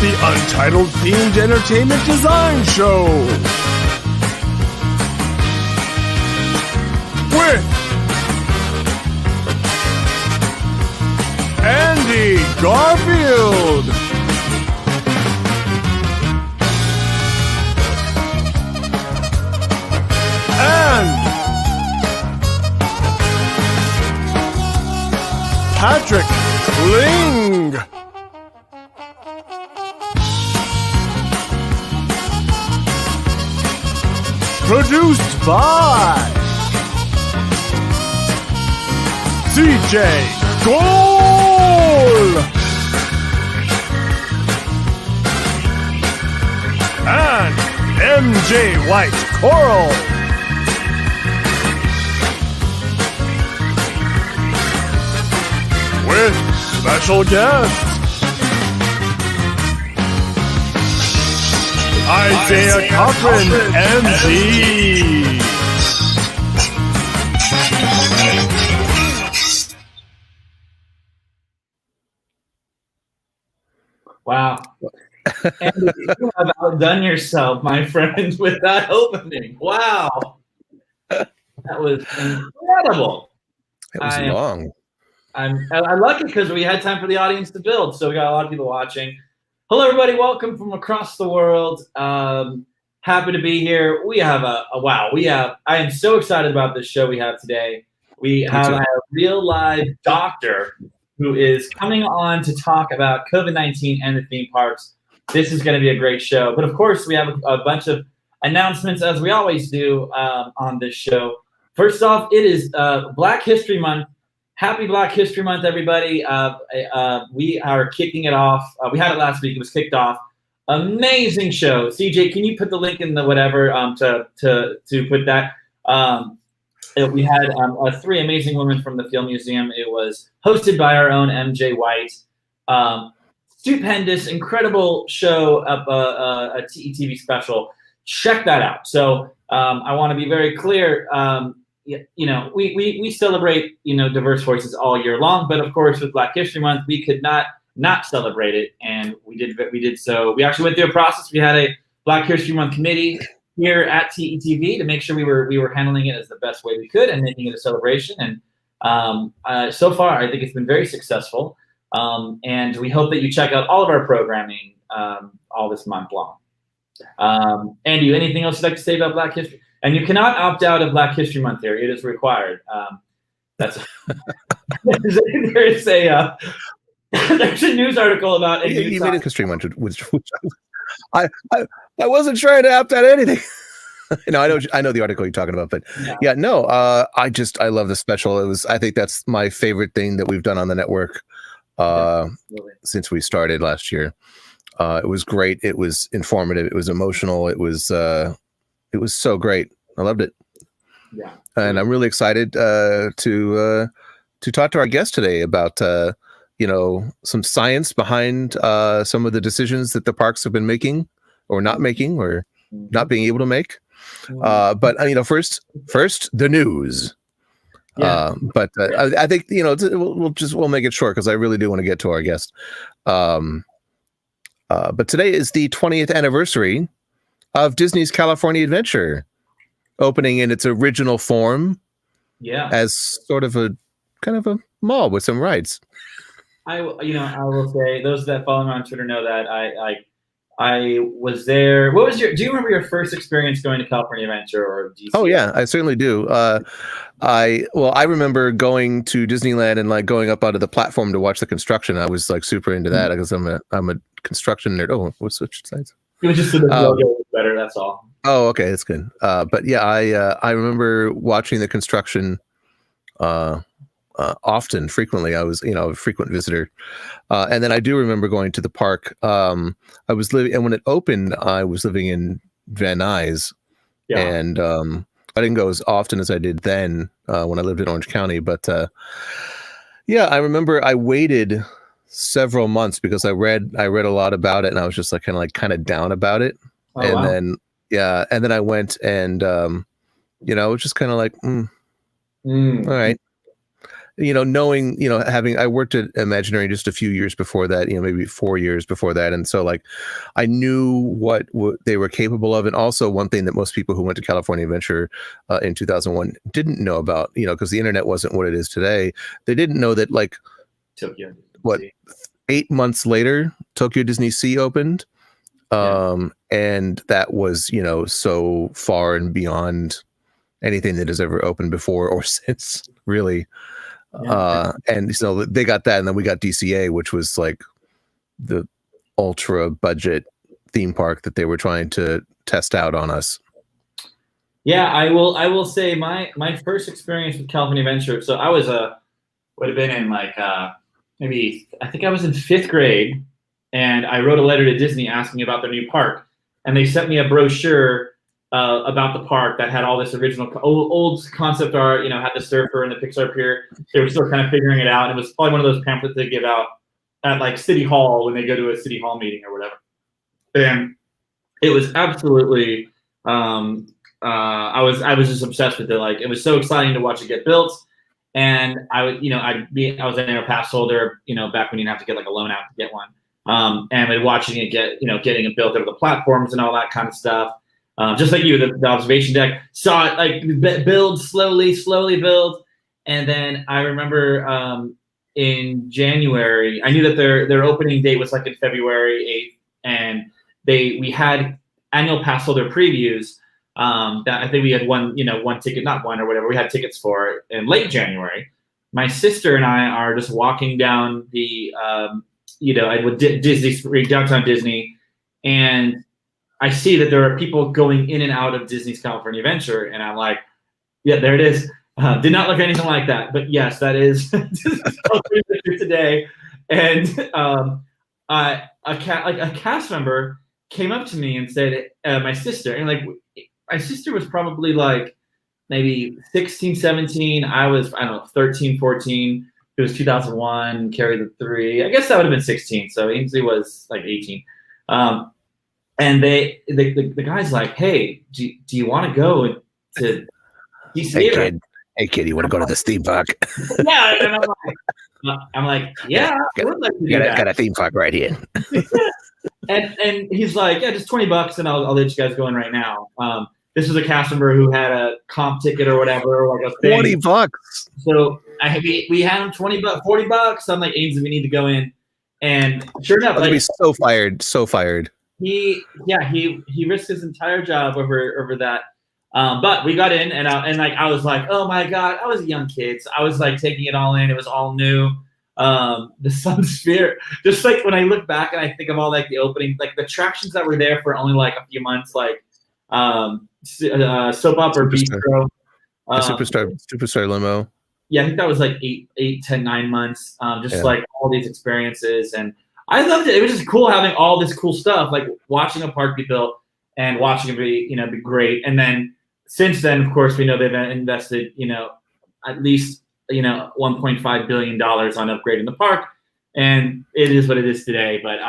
the Untitled Themed Entertainment Design Show with Andy Garfield, and Patrick Kling. Produced by CJ Gohl and MJ White-Quarles with special guests Isaiah Cochran, MD. Wow. Andy, you have outdone yourself, my friend, with that opening. Wow. That was incredible. It was long. I'm lucky because we had time for the audience to build, so we got a lot of people watching. Hello, everybody. Welcome from across the world. Happy to be here. We have I am so excited about this show we have today. We have a real live doctor who is coming on to talk about COVID-19 and the theme parks. This is going to be a great show. But of course, we have a bunch of announcements, as we always do on this show. First off, it is Black History Month. Happy Black History Month, everybody. We are kicking it off. We had it last week. It was kicked off. Amazing show. CJ, can you put the link in the whatever to put that? We had three amazing women from the Field Museum. It was hosted by our own MJ White. Stupendous, incredible show of a TETV special. Check that out. So I want to be very clear. We celebrate, diverse voices all year long, but of course with Black History Month, we could not celebrate it. And we did so. We actually went through a process. We had a Black History Month committee here at TETV to make sure we were handling it as the best way we could and making it a celebration. And so far, I think it's been very successful. And we hope that you check out all of our programming all this month long. Andy, anything else you'd like to say about Black History? And you cannot opt out of Black History Month here. It is required. There's a news article about you made a History Month, which I wasn't trying to opt out anything. I know the article you're talking about, but I love the special. I think that's my favorite thing that we've done on the network since we started last year. It was great. It was informative. It was emotional. It was so great. I loved it. Yeah. And I'm really excited to talk to our guest today about some science behind some of the decisions that the parks have been making or not making or not being able to make. But first the news. Yeah. I think we'll make it short because I really do want to get to our guest. But today is the 20th anniversary of Disney's California Adventure, opening in its original form, as sort of a kind of a mall with some rides. I will say, those that follow me on Twitter know that I was there. Do you remember your first experience going to California Adventure or DC? Oh yeah, I certainly do. I remember going to Disneyland and going up out of the platform to watch the construction. I was super into that because I'm a construction nerd. Oh, we'll switch sides. It was just so the logo was better. That's all. Oh, okay, that's good. But yeah, I remember watching the construction frequently. I was a frequent visitor, and then I do remember going to the park. I was living, and when it opened, I was living in Van Nuys, and I didn't go as often as I did then when I lived in Orange County. But I remember I waited several months because I read a lot about it, and I was just kind of down about it. Oh, and wow. then I went and it was just kind of all right. knowing, I worked at Imaginary just a few years before that, maybe 4 years before that. And so like, I knew what they were capable of. And also one thing that most people who went to California Adventure in 2001 didn't know about, because the internet wasn't what it is today. They didn't know that like, Tokyo, 8 months later, Tokyo Disney Sea opened. And that was, so far and beyond anything that has ever opened before or since, really. And so they got that, and then we got DCA, which was like the ultra budget theme park that they were trying to test out on us. Yeah, I will say my first experience with California Adventure. So I was would have been in like maybe, I think I was in 5th grade, and I wrote a letter to Disney asking about their new park, and they sent me a brochure about the park that had all this original old concept art, had the surfer and the Pixar pier. They were still kind of figuring it out. It was probably one of those pamphlets they give out at like City Hall when they go to a City Hall meeting or whatever. And it was absolutely, I was just obsessed with it. Like, it was so exciting to watch it get built. And I was an annual pass holder, back when you didn't have to get like a loan out to get one. And watching it getting it built over the platforms and all that kind of stuff. Just like you, the observation deck, saw it like build slowly build. And then I remember in January, I knew that their opening date was like in February 8th. And we had annual pass holder previews that I think we had one ticket, not one or whatever, we had tickets for in late January. My sister and I are just walking down the, Disney, downtown Disney, and I see that there are people going in and out of Disney's California Adventure, and I'm like, yeah, there it is. Did not look anything like that, but yes, that is California Adventure today. And a cast member came up to me and said, my sister, and like my sister was probably like maybe 16, 17. I was, 13, 14. It was 2001, carried the 3. I guess that would have been 16. So Ainsley was like 18. And the guy's like, hey, do you want to go to DC? Hey kid, you want to go to the theme park? Yeah, and I'm like, yeah, I would like to do that. Got a theme park right here. and he's like, yeah, just $20, and I'll let you guys go in right now. This was a cast member who had a comp ticket or whatever, like a thing. $20. So we had him $20, $40. I'm like, Ainsley, we need to go in, and sure enough, I'll be so fired. He risked his entire job over that. But we got in, and I was like, oh my God, I was a young kid. So I was like taking it all in. It was all new. The Sun Sphere, just like when I look back and I think of all like the opening, like the attractions that were there for only like a few months, like Soap Opera Bistro, Superstar Limo. Yeah, I think that was like 8, 10, 9 months. Like all these experiences, and I loved it. It was just cool having all this cool stuff, like watching a park be built and watching it be great. And then since then, of course, we know they've invested, at least, $1.5 billion on upgrading the park, and it is what it is today. But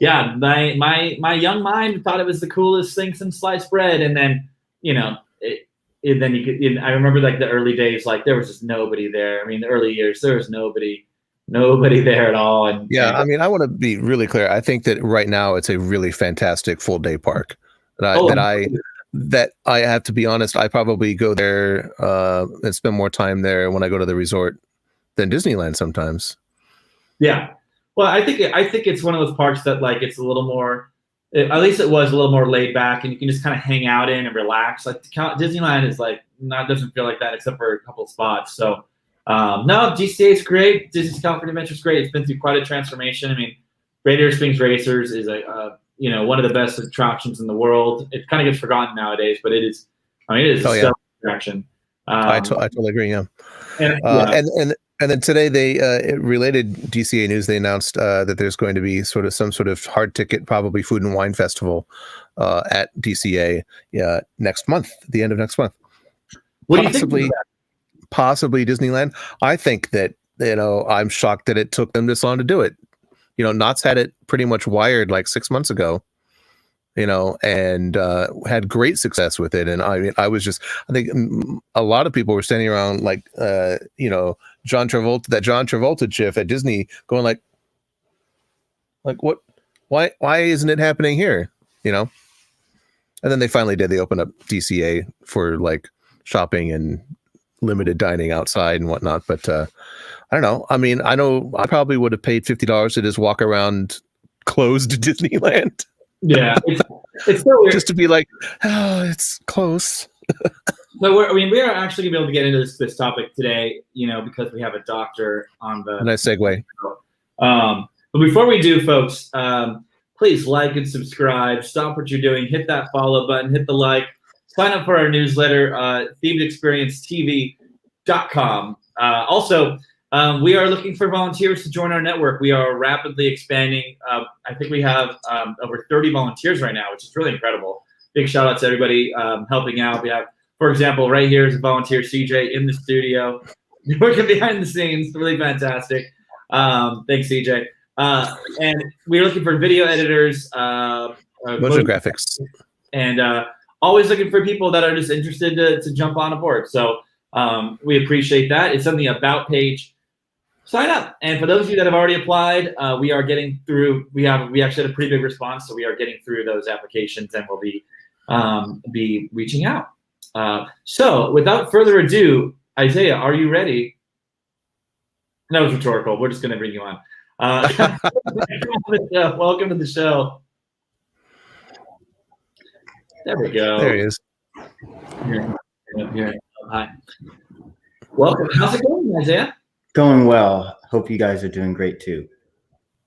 my young mind thought it was the coolest thing since sliced bread. And then, I remember like the early days, like there was just nobody there. I mean, the early years, there was nobody there at all. And I mean, I want to be really clear. I think that right now it's a really fantastic full day park that I have to be honest, I probably go there and spend more time there when I go to the resort than Disneyland sometimes. Yeah. Well, I think it's one of those parks that like it's a little more, at least it was a little more laid back, and you can just kind of hang out in and relax. Like Disneyland is like doesn't feel like that except for a couple of spots. So no, DCA is great. Disney's California Adventure is great. It's been through quite a transformation. I mean, Radiator Springs Racers is one of the best attractions in the world. It kind of gets forgotten nowadays, but it is. I mean, it is a attraction. I totally agree. Yeah. And then today they related DCA news. They announced that there's going to be some sort of hard ticket, probably food and wine festival at DCA next month, the end of next month. What do you think about that? Possibly Disneyland. I think that I'm shocked that it took them this long to do it. Knott's had it pretty much wired like 6 months ago. and had great success with it. And I mean, I think a lot of people were standing around like, John Travolta GIF at Disney going like what, why isn't it happening here? And then they finally did. They opened up DCA for like shopping and limited dining outside and whatnot. But I don't know. I mean, I know I probably would have paid $50 to just walk around closed Disneyland. Yeah, it's so weird. Just to be like, oh, it's close. So we are actually gonna be able to get into this topic today, because we have a doctor on the nice segue. But before we do, folks, please like and subscribe. Stop what you're doing. Hit that follow button. Hit the like. Sign up for our newsletter, themedexperiencetv.com. Also, we are looking for volunteers to join our network. We are rapidly expanding. I think we have over 30 volunteers right now, which is really incredible. Big shout out to everybody helping out. We have, for example, right here is a volunteer, CJ, in the studio, working behind the scenes. Really fantastic. Thanks, CJ. And we're looking for video editors, motion graphics, and always looking for people that are just interested to jump on board. So we appreciate that. It's on the About page. Sign up. And for those of you that have already applied, we are getting through. We actually had a pretty big response, so we are getting through those applications, and we'll be reaching out. So without further ado, Isaiah, are you ready? That was rhetorical. We're just going to bring you on. Welcome to the show. There we go. There he is. Here. Hi. Welcome. How's it going, Isaiah? Going well. Hope you guys are doing great too.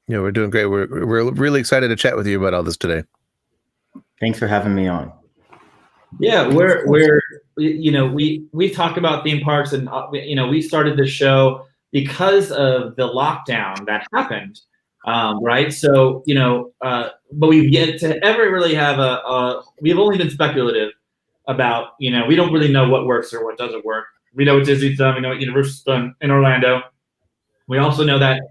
Yeah, we're doing great. We're really excited to chat with you about all this today. Thanks for having me on. Yeah, we talk about theme parks, and we started this show because of the lockdown that happened, right? So but we've yet to ever really have we've only been speculative about we don't really know what works or what doesn't work. We know what Disney's done. We know what Universal's done in Orlando. We also know that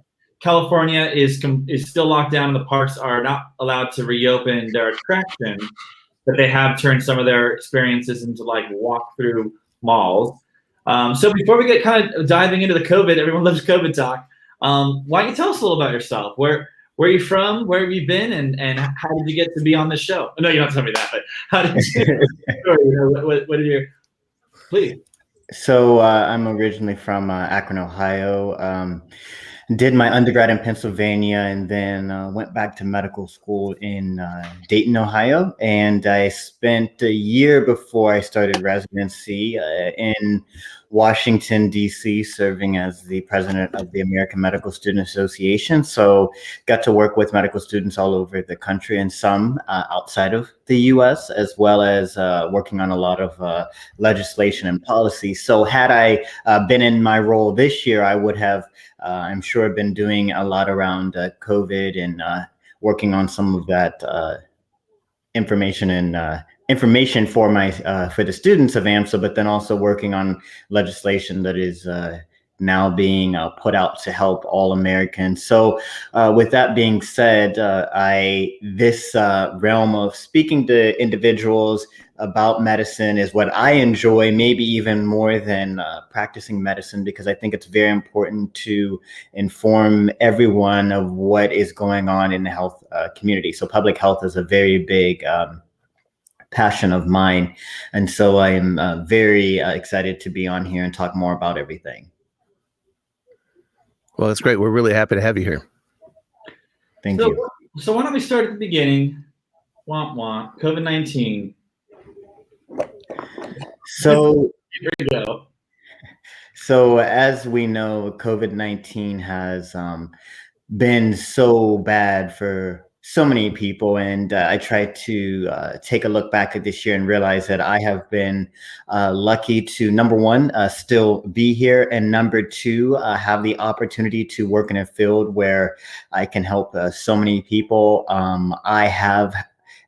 California is still locked down, and the parks are not allowed to reopen their attractions, but they have turned some of their experiences into like walk-through malls. So before we get kind of diving into the COVID, everyone loves COVID talk. Why don't you tell us a little about yourself? Where are you from? Where have you been? And how did you get to be on the show? No, you don't have to tell me that, but how did you? What are you? Please. So I'm originally from Akron, Ohio. Did my undergrad in Pennsylvania, and then went back to medical school in Dayton, Ohio. And I spent a year before I started residency in Washington, D.C., serving as the president of the American Medical Student Association. So got to work with medical students all over the country, and some outside of the U.S., as well as working on a lot of legislation and policy. So had I been in my role this year, I would have, I'm sure, been doing a lot around COVID and working on some of that information for the students of AMSA, but then also working on legislation that is now being put out to help all Americans. So with that being said, this realm of speaking to individuals about medicine is what I enjoy, maybe even more than practicing medicine, because I think it's very important to inform everyone of what is going on in the health community. So public health is a very big passion of mine. And so I am very excited to be on here and talk more about everything. Well, that's great. We're really happy to have you here. Thank you. So why don't we start at the beginning? Womp womp. COVID-19. So here we go. So as we know, COVID-19 has been so bad for so many people, and I try to take a look back at this year and realize that I have been lucky to, number one, still be here, and number two, have the opportunity to work in a field where I can help so many people. I have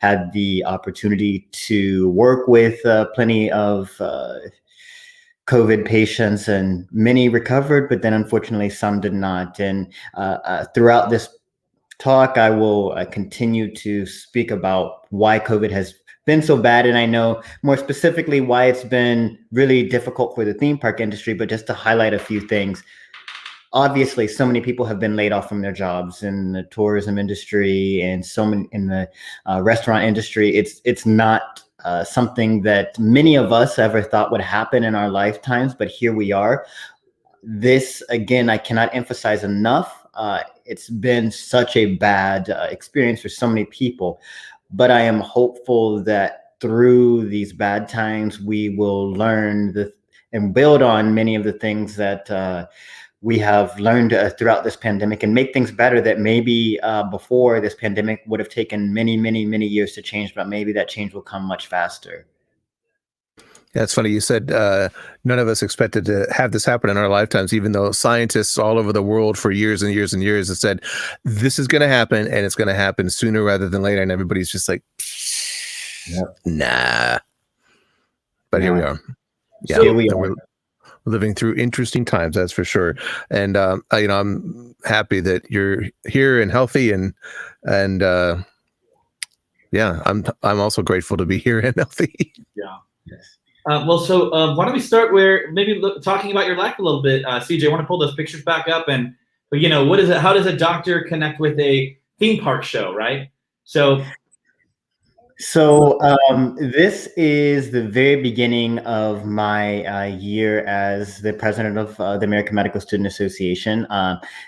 had the opportunity to work with plenty of COVID patients, and many recovered, but then unfortunately some did not. And throughout this talk, I will continue to speak about why COVID has been so bad. And I know more specifically why it's been really difficult for the theme park industry, but just to highlight a few things. Obviously, so many people have been laid off from their jobs in the tourism industry and so many in the restaurant industry. It's not something that many of us ever thought would happen in our lifetimes, but here we are. This, again, I cannot emphasize enough. It's been such a bad experience for so many people, but I am hopeful that through these bad times, we will learn and build on many of the things that we have learned throughout this pandemic and make things better that maybe before this pandemic would have taken many, many, many years to change, but maybe that change will come much faster. Yeah, it's funny. You said none of us expected to have this happen in our lifetimes, even though scientists all over the world for years and years and years have said, this is going to happen and it's going to happen sooner rather than later. And everybody's just like, nah. But here we are. Yeah, here we are. We're living through interesting times, that's for sure. And, I'm happy that you're here and healthy and yeah, I'm also grateful to be here and healthy. Yeah. Yes. So why don't we start where maybe talking about your life a little bit, CJ. I want to pull those pictures back up, and what is it? How does a doctor connect with a theme park show, right? So this is the very beginning of my year as the president of the American Medical Student Association.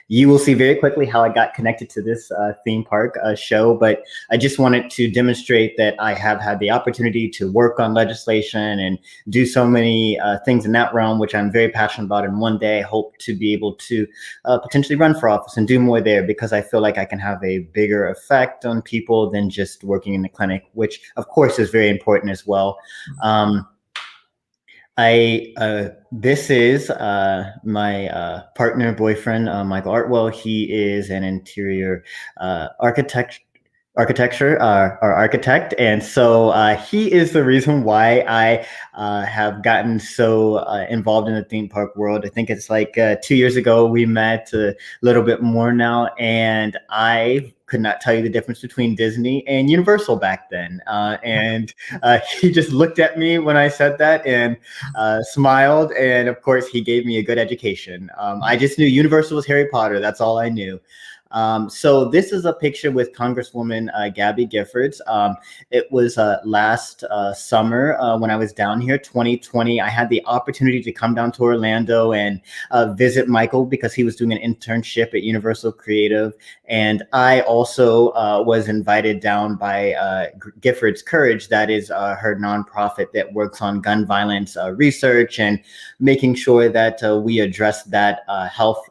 You will see very quickly how I got connected to this theme park show, but I just wanted to demonstrate that I have had the opportunity to work on legislation and do so many things in that realm, which I'm very passionate about. And one day I hope to be able to potentially run for office and do more there, because I feel like I can have a bigger effect on people than just working in the clinic, which of course is very important as well. This is my partner, boyfriend, Michael Artwell. He is an interior architect, and so he is the reason why I have gotten so involved in the theme park world. I think it's like 2 years ago we met, a little bit more now, and I could not tell you the difference between Disney and Universal back then. And he just looked at me when I said that and smiled. And of course, he gave me a good education. I just knew Universal was Harry Potter. That's all I knew. So this is a picture with Congresswoman Gabby Giffords. It was last summer when I was down here, 2020. I had the opportunity to come down to Orlando and visit Michael because he was doing an internship at Universal Creative. And I also was invited down by Giffords Courage. That is her nonprofit that works on gun violence research and making sure that we address that health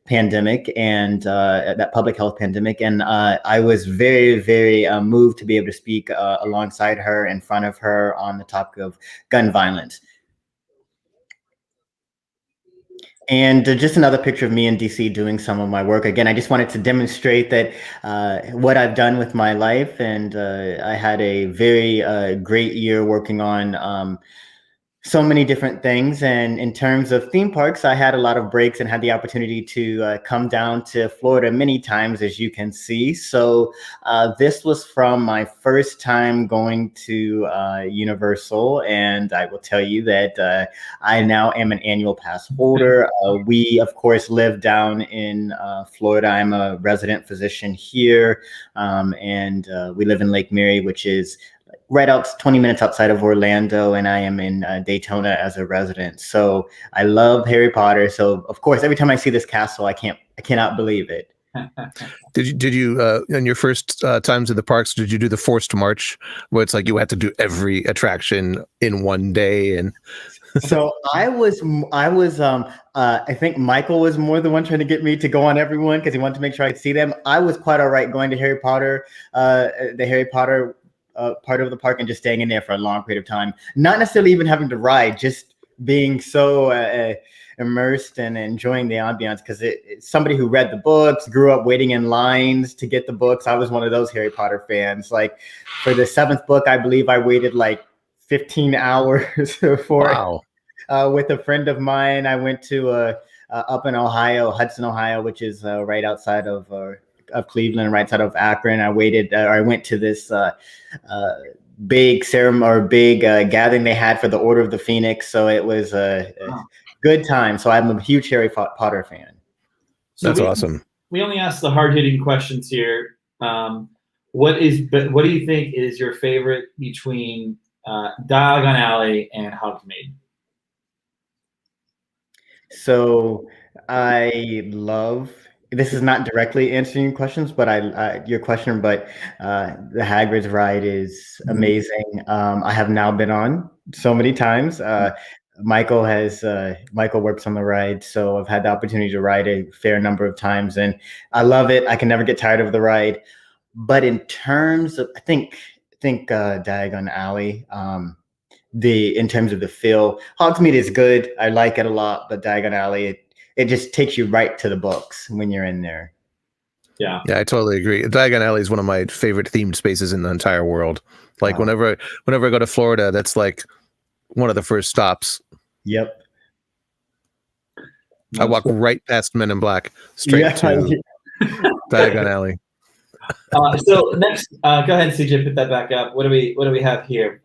pandemic and that public health pandemic. And I was very, very moved to be able to speak alongside her, in front of her, on the topic of gun violence. And just another picture of me in DC doing some of my work. Again, I just wanted to demonstrate that what I've done with my life. And I had a very great year working on so many different things. And in terms of theme parks, I had a lot of breaks and had the opportunity to come down to Florida many times, as you can see. So this was from my first time going to Universal. And I will tell you that I now am an annual pass holder. We, of course, live down in Florida. I'm a resident physician here. And we live in Lake Mary, which is right out 20 minutes outside of Orlando, and I am in Daytona as a resident. So I love Harry Potter. So of course, every time I see this castle, I cannot believe it. Did you in your first times in the parks, did you do the forced march where it's like you had to do every attraction in one day? And so I think Michael was more the one trying to get me to go on everyone because he wanted to make sure I could see them. I was quite all right going to Harry Potter, the Harry Potter part of the park, and just staying in there for a long period of time, not necessarily even having to ride, just being so immersed and enjoying the ambiance, because it's somebody who read the books, grew up waiting in lines to get the books. I was one of those Harry Potter fans. Like for the 7th book, I believe I waited like 15 hours for it. With a friend of mine. I went to up in Ohio, Hudson, Ohio, which is right outside of of Cleveland, right side of Akron. I went to this big ceremony or big gathering they had for the Order of the Phoenix. So it was a good time. So I'm a huge Harry Potter fan. So That's awesome. We only ask the hard-hitting questions here. What do you think is your favorite between Diagon Alley and Hogsmeade? So I love. This is not directly answering your questions, but your question. But the Hagrid's ride is amazing. I have now been on so many times. Michael works on the ride, so I've had the opportunity to ride a fair number of times, and I love it. I can never get tired of the ride. But in terms of, I think Diagon Alley, in terms of the feel, Hogsmeade is good. I like it a lot, but Diagon Alley, it just takes you right to the books when you're in there. Yeah, I totally agree. Diagon Alley is one of my favorite themed spaces in the entire world. Like whenever I go to Florida, that's like one of the first stops. Yep. I walk right past Men in Black straight to Diagon Alley. So next, go ahead, CJ, put that back up. What do we have here?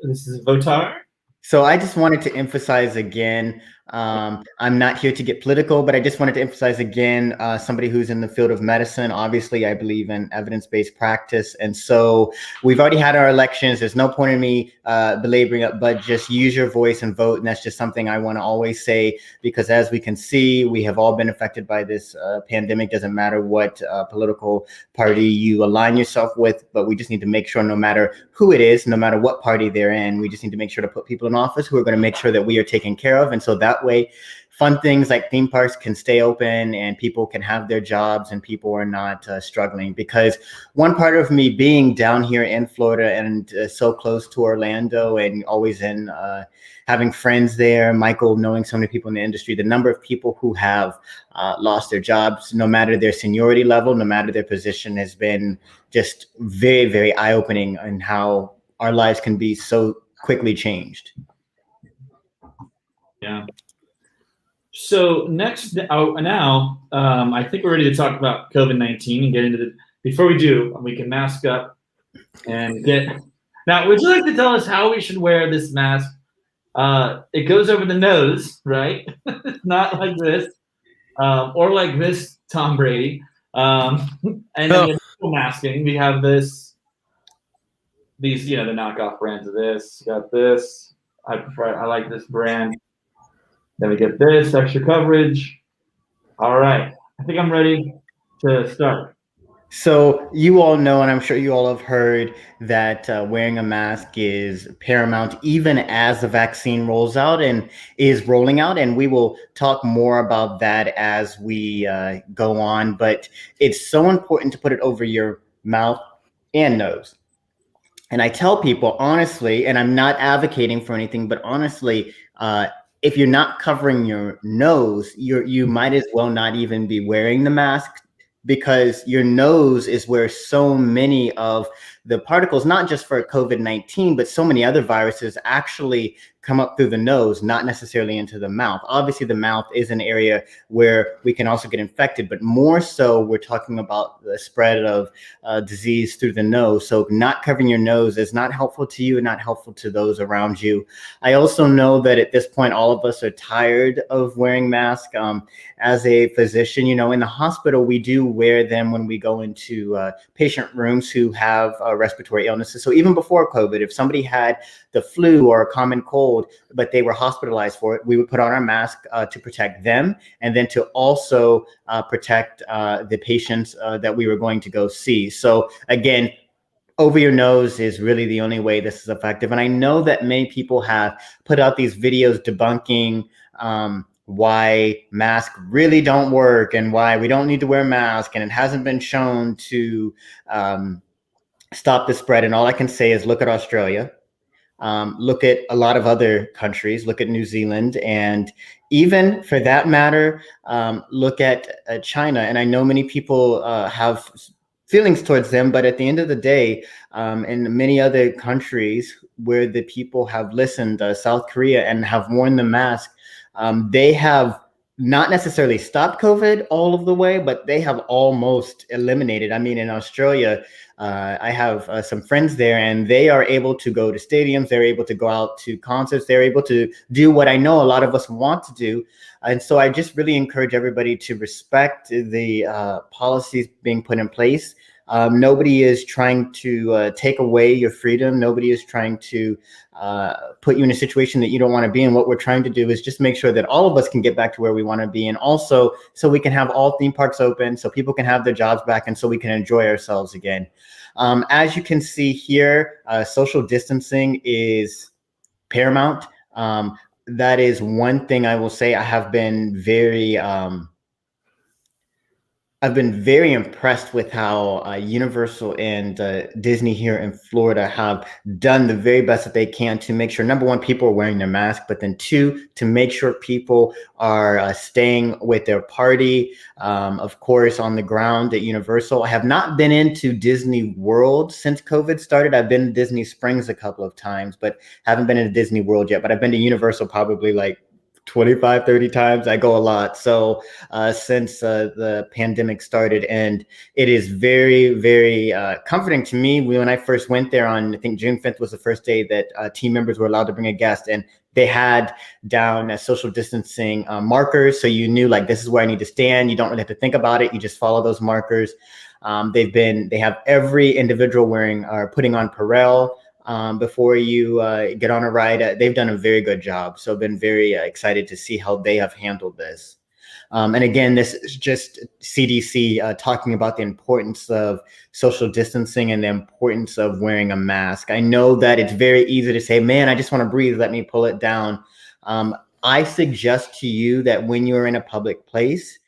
This is Votar. So I just wanted to emphasize again, I'm not here to get political, but I just wanted to emphasize again, somebody who's in the field of medicine. Obviously, I believe in evidence-based practice. And so we've already had our elections. There's no point in me belaboring it, but just use your voice and vote. And that's just something I want to always say, because as we can see, we have all been affected by this pandemic. Doesn't matter what political party you align yourself with, but we just need to make sure, no matter who it is, no matter what party they're in, we just need to make sure to put people in office who are going to make sure that we are taken care of. And so that way, fun things like theme parks can stay open and people can have their jobs and people are not struggling. Because one part of me being down here in Florida and so close to Orlando and always in having friends there, Michael knowing so many people in the industry, the number of people who have lost their jobs, no matter their seniority level, no matter their position, has been just very, very eye-opening in how our lives can be so quickly changed. Yeah. So next, now, I think we're ready to talk about COVID-19 and get into the. Before we do, we can mask up and get. Now, would you like to tell us how we should wear this mask? It goes over the nose, right? Not like this, or like this, Tom Brady. And then masking, we have these, the knockoff brands of this. Got this. I like this brand. Then we get this extra coverage. All right, I think I'm ready to start. So you all know, and I'm sure you all have heard, that wearing a mask is paramount even as the vaccine rolls out and is rolling out. And we will talk more about that as we go on. But it's so important to put it over your mouth and nose. And I tell people honestly, and I'm not advocating for anything, but honestly, if you're not covering your nose, you might as well not even be wearing the mask, because your nose is where so many of the particles, not just for COVID-19, but so many other viruses actually come up through the nose, not necessarily into the mouth. Obviously, the mouth is an area where we can also get infected, but more so we're talking about the spread of disease through the nose. So not covering your nose is not helpful to you and not helpful to those around you. I also know that at this point, all of us are tired of wearing masks. As a physician, in the hospital, we do wear them when we go into patient rooms who have respiratory illnesses. So even before COVID, if somebody had the flu or a common cold, but they were hospitalized for it, we would put on our mask to protect them, and then to also protect the patients that we were going to go see. So again, over your nose is really the only way this is effective. And I know that many people have put out these videos debunking why masks really don't work and why we don't need to wear a mask, and it hasn't been shown to stop the spread. And all I can say is look at Australia, look at a lot of other countries, look at New Zealand, and even for that matter, look at China. And I know many people have feelings towards them, but at the end of the day, in many other countries where the people have listened, South Korea, and have worn the mask, they have not necessarily stopped COVID all of the way, but they have almost eliminated. I mean, in Australia, I have some friends there, and they are able to go to stadiums. They're able to go out to concerts. They're able to do what I know a lot of us want to do. And so I just really encourage everybody to respect the policies being put in place. Nobody is trying to take away your freedom. Nobody is trying to put you in a situation that you don't want to be in. What we're trying to do is just make sure that all of us can get back to where we want to be. And also so we can have all theme parks open, so people can have their jobs back, and so we can enjoy ourselves again. As you can see here, social distancing is paramount. That is one thing I will say. I have been very I've been very impressed with how Universal and Disney here in Florida have done the very best that they can to make sure, number one, people are wearing their mask, but then two, to make sure people are staying with their party. Of course, on the ground at Universal. I have not been into Disney World since COVID started. I've been to Disney Springs a couple of times, but haven't been into Disney World yet. But I've been to Universal probably like 25, 30 times. I go a lot. So since the pandemic started, and it is very, very comforting to me. When I first went there on, I think June 5th was the first day that team members were allowed to bring a guest, and they had down social distancing markers. So you knew, like, this is where I need to stand. You don't really have to think about it. You just follow those markers. They have every individual wearing or putting on Perel before you get on a ride. They've done a very good job. So I've been very excited to see how they have handled this. And again, this is just CDC talking about the importance of social distancing and the importance of wearing a mask. I know that it's very easy to say, man, I just want to breathe, let me pull it down. I suggest to you that when you're in a public place,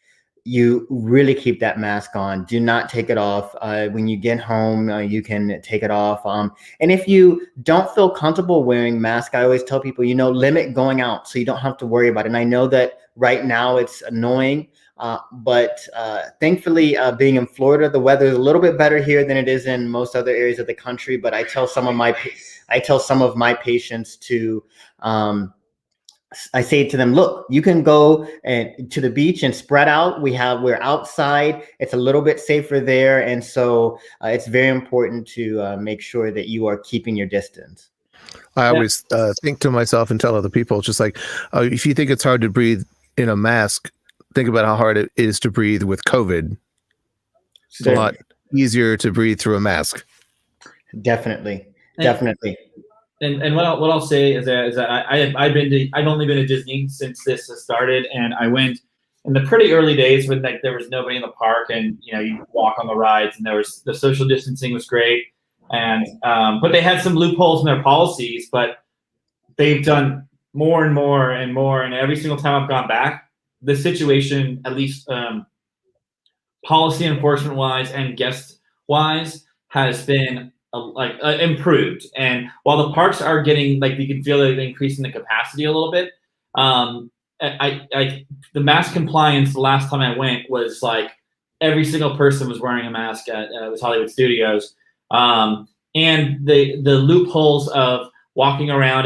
you really keep that mask on. Do not take it off. When you get home, you can take it off. And if you don't feel comfortable wearing mask, I always tell people, limit going out so you don't have to worry about it. And I know that right now it's annoying, but thankfully, being in Florida, the weather is a little bit better here than it is in most other areas of the country. But I tell some of my patients to, I say to them, look, you can go to the beach and spread out. We're outside. It's a little bit safer there. And so it's very important to make sure that you are keeping your distance. I always think to myself and tell other people, just like, if you think it's hard to breathe in a mask, think about how hard it is to breathe with COVID. It's a lot easier to breathe through a mask. Definitely. And what I'll say is that I've only been to Disney since this has started, and I went in the pretty early days when there was nobody in the park, and you walk on the rides, and the social distancing was great, and but they had some loopholes in their policies, but they've done more and more and more, and every single time I've gone back, the situation, at least policy enforcement wise and guest wise, has been improved. And while the parks are getting, you can feel they're increasing the capacity a little bit, the mask compliance the last time I went was every single person was wearing a mask at this Hollywood Studios, and the loopholes of walking around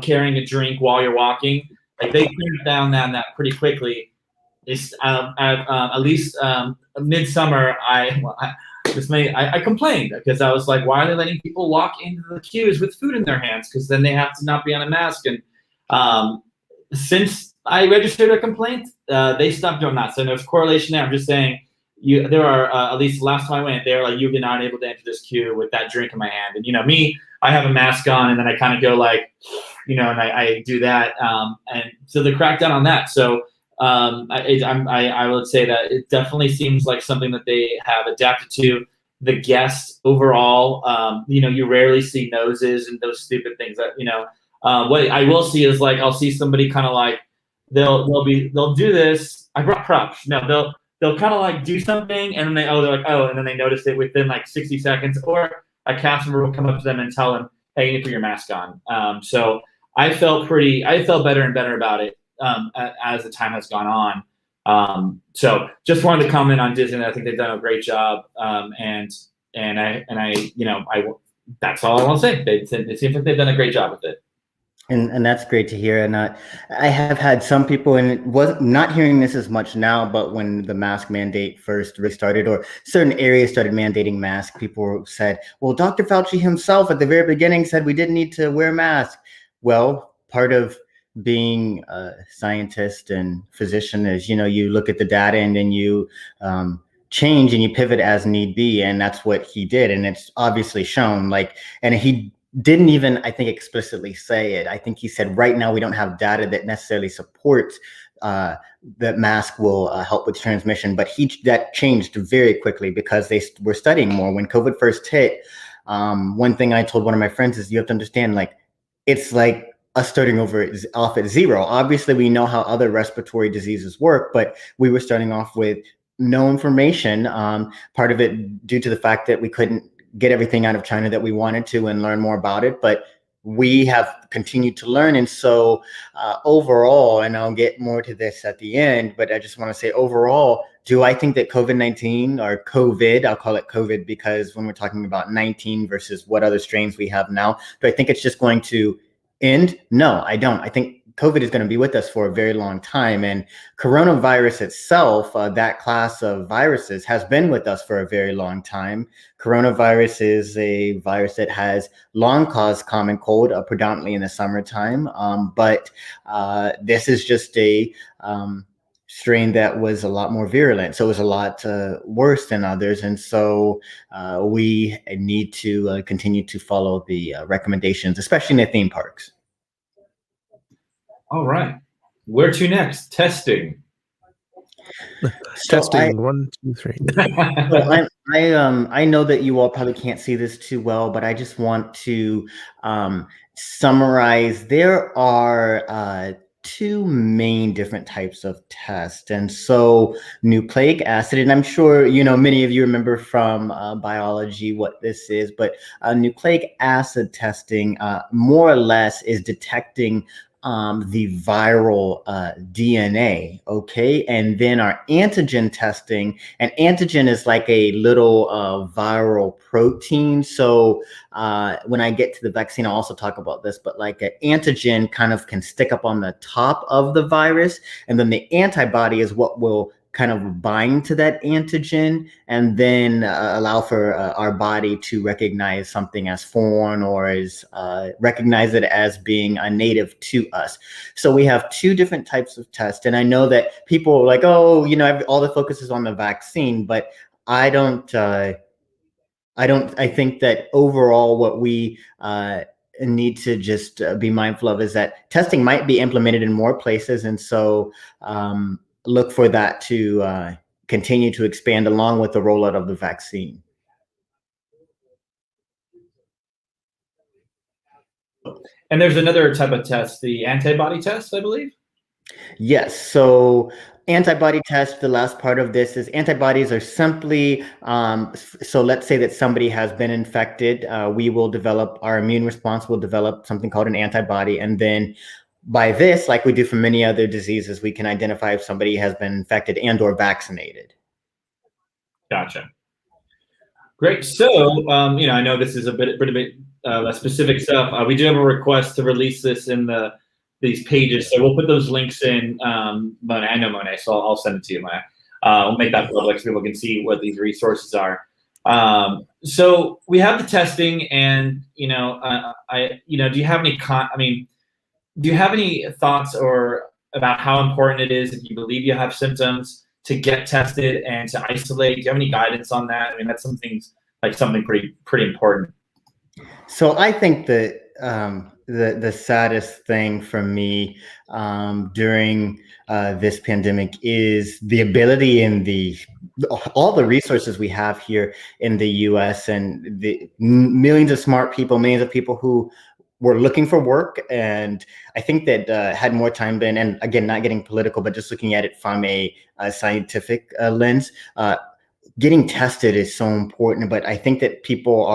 carrying a drink while you're walking, they turned down that pretty quickly. At least midsummer, I complained because I was like, why are they letting people walk into the queues with food in their hands? Because then they have to not be on a mask. And since I registered a complaint, they stopped doing that. So there's correlation there. I'm just saying, there are at least the last time I went, they were like, you're not able to enter this queue with that drink in my hand. And me, I have a mask on, and then I kind of go and I do that. And so they cracked down on that. So I would say that it definitely seems like something that they have adapted to. The guests overall, you rarely see noses and those stupid things that, what I will see is I'll see somebody kind of they'll do this. I brought props. No, they'll kind of do something, and then and then they notice it within 60 seconds, or a cast member will come up to them and tell them, hey, you need to put your mask on. So I felt better and better about it as the time has gone on. So just wanted to comment on Disney. I think they've done a great job. And I that's all I want to say. It seems like they've done a great job with it. And that's great to hear. And I have had some people, and it was not hearing this as much now, but when the mask mandate first really started, or certain areas started mandating masks, people said, well, Dr. Fauci himself at the very beginning said we didn't need to wear masks. Well, part of being a scientist and physician is, you look at the data and then you change and you pivot as need be. And that's what he did. And it's obviously shown, and he didn't even, I think, explicitly say it. I think he said, right now, we don't have data that necessarily supports that mask will help with transmission. But that changed very quickly because they were studying more. When COVID first hit, one thing I told one of my friends is you have to understand, it's like us starting off at zero. Obviously, we know how other respiratory diseases work, but we were starting off with no information. Part of it due to the fact that we couldn't get everything out of China that we wanted to and learn more about it. But we have continued to learn. And so overall, and I'll get more to this at the end, but I just want to say overall, do I think that COVID-19 or COVID, I'll call it COVID because when we're talking about 19 versus what other strains we have now, do I think it's just going to end? No, I don't. I think COVID is going to be with us for a very long time. And coronavirus itself, that class of viruses, has been with us for a very long time. Coronavirus is a virus that has long caused common cold, predominantly in the summertime. But this is just a strain that was a lot more virulent. So it was a lot worse than others. And so we need to continue to follow the recommendations, especially in the theme parks. All right. Where to next? Testing. Testing 1, 2, 3. I know that you all probably can't see this too well, but I just want to summarize. There are two main different types of tests. And so nucleic acid, and I'm sure, many of you remember from biology what this is, but nucleic acid testing more or less is detecting the viral DNA, okay? And then our antigen testing, and antigen is like a little viral protein. So when I get to the vaccine, I'll also talk about this, but like an antigen kind of can stick up on the top of the virus, and then the antibody is what will kind of bind to that antigen and then allow for our body to recognize something as foreign or as recognize it as being a native to us. So we have two different types of tests. And I know that people are like, oh, all the focus is on the vaccine, but I think that overall what we need to just be mindful of is that testing might be implemented in more places. And so look for that to continue to expand along with the rollout of the vaccine. And there's another type of test, the antibody test, I believe. Yes. So antibody test, the last part of this is antibodies are simply, so let's say that somebody has been infected. We will develop, our immune response will develop something called an antibody. And then by this, like we do for many other diseases, we can identify if somebody has been infected and or vaccinated. Gotcha. Great. So, I know this is a bit specific stuff. We do have a request to release this in these pages, so we'll put those links in. Monet, I know Monet, so I'll send it to you, Monet. We'll make that public so people can see what these resources are. So we have the testing, and do you have any do you have any thoughts or about how important it is if you believe you have symptoms to get tested and to isolate? Do you have any guidance on that? I mean, that's something pretty important. So I think that the saddest thing for me during this pandemic is the ability and all the resources we have here in the U.S. and the millions of smart people, millions of people who were looking for work. And I think that had more time been, and again, not getting political, but just looking at it from a scientific lens, getting tested is so important. But I think that people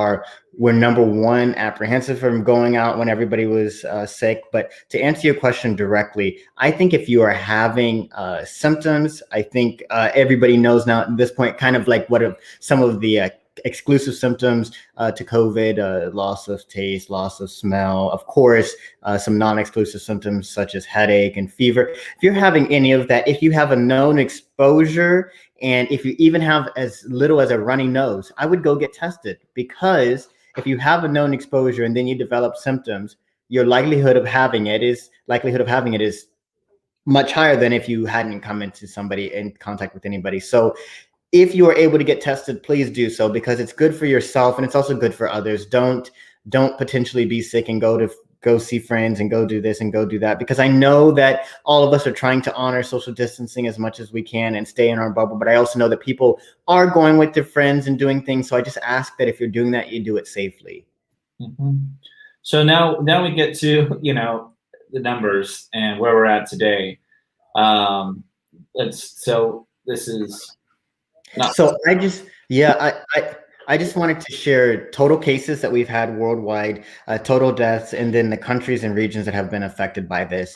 were number one, apprehensive from going out when everybody was sick. But to answer your question directly, I think if you are having symptoms, I think everybody knows now at this point, kind of like what some of the exclusive symptoms to COVID, loss of taste, loss of smell, of course, some non-exclusive symptoms such as headache and fever. If you're having any of that, if you have a known exposure, and if you even have as little as a runny nose, I would go get tested, because if you have a known exposure and then you develop symptoms, your likelihood of having it is much higher than if you hadn't come into in contact with anybody. So if you are able to get tested, please do so, because it's good for yourself and it's also good for others. Don't potentially be sick and go see friends and go do this and go do that, because I know that all of us are trying to honor social distancing as much as we can and stay in our bubble. But I also know that people are going with their friends and doing things. So I just ask that if you're doing that, you do it safely. Mm-hmm. So now we get to, the numbers and where we're at today. This is not. So I just wanted to share total cases that we've had worldwide, total deaths, and then the countries and regions that have been affected by this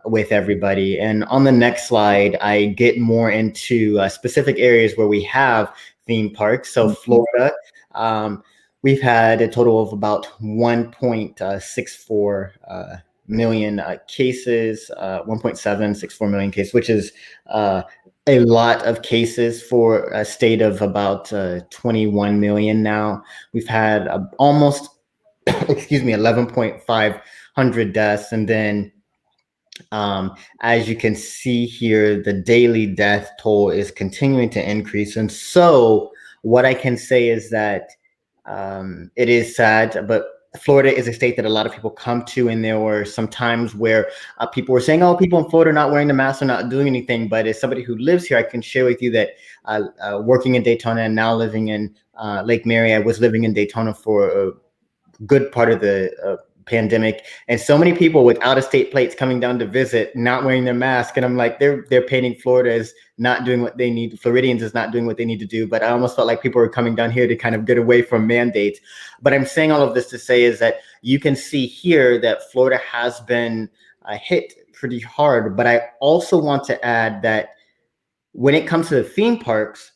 with everybody. And on the next slide, I get more into specific areas where we have theme parks. So Florida, we've had a total of about 1.64 million cases, 1.764 million cases, which is a lot of cases for a state of about 21 million now. We've had almost, 11,500 deaths. And then as you can see here, the daily death toll is continuing to increase. And so what I can say is that it is sad, but Florida is a state that a lot of people come to, and there were some times where people were saying, oh, people in Florida are not wearing the mask, are not doing anything. But as somebody who lives here, I can share with you that working in Daytona and now living in Lake Mary, I was living in Daytona for a good part of the pandemic, and so many people with out-of-state plates coming down to visit, not wearing their mask, and I'm like, they're painting Florida as not doing what they need. Floridians is not doing what they need to do. But I almost felt like people were coming down here to kind of get away from mandates. But I'm saying all of this to say is that you can see here that Florida has been hit pretty hard. But I also want to add that when it comes to the theme parks,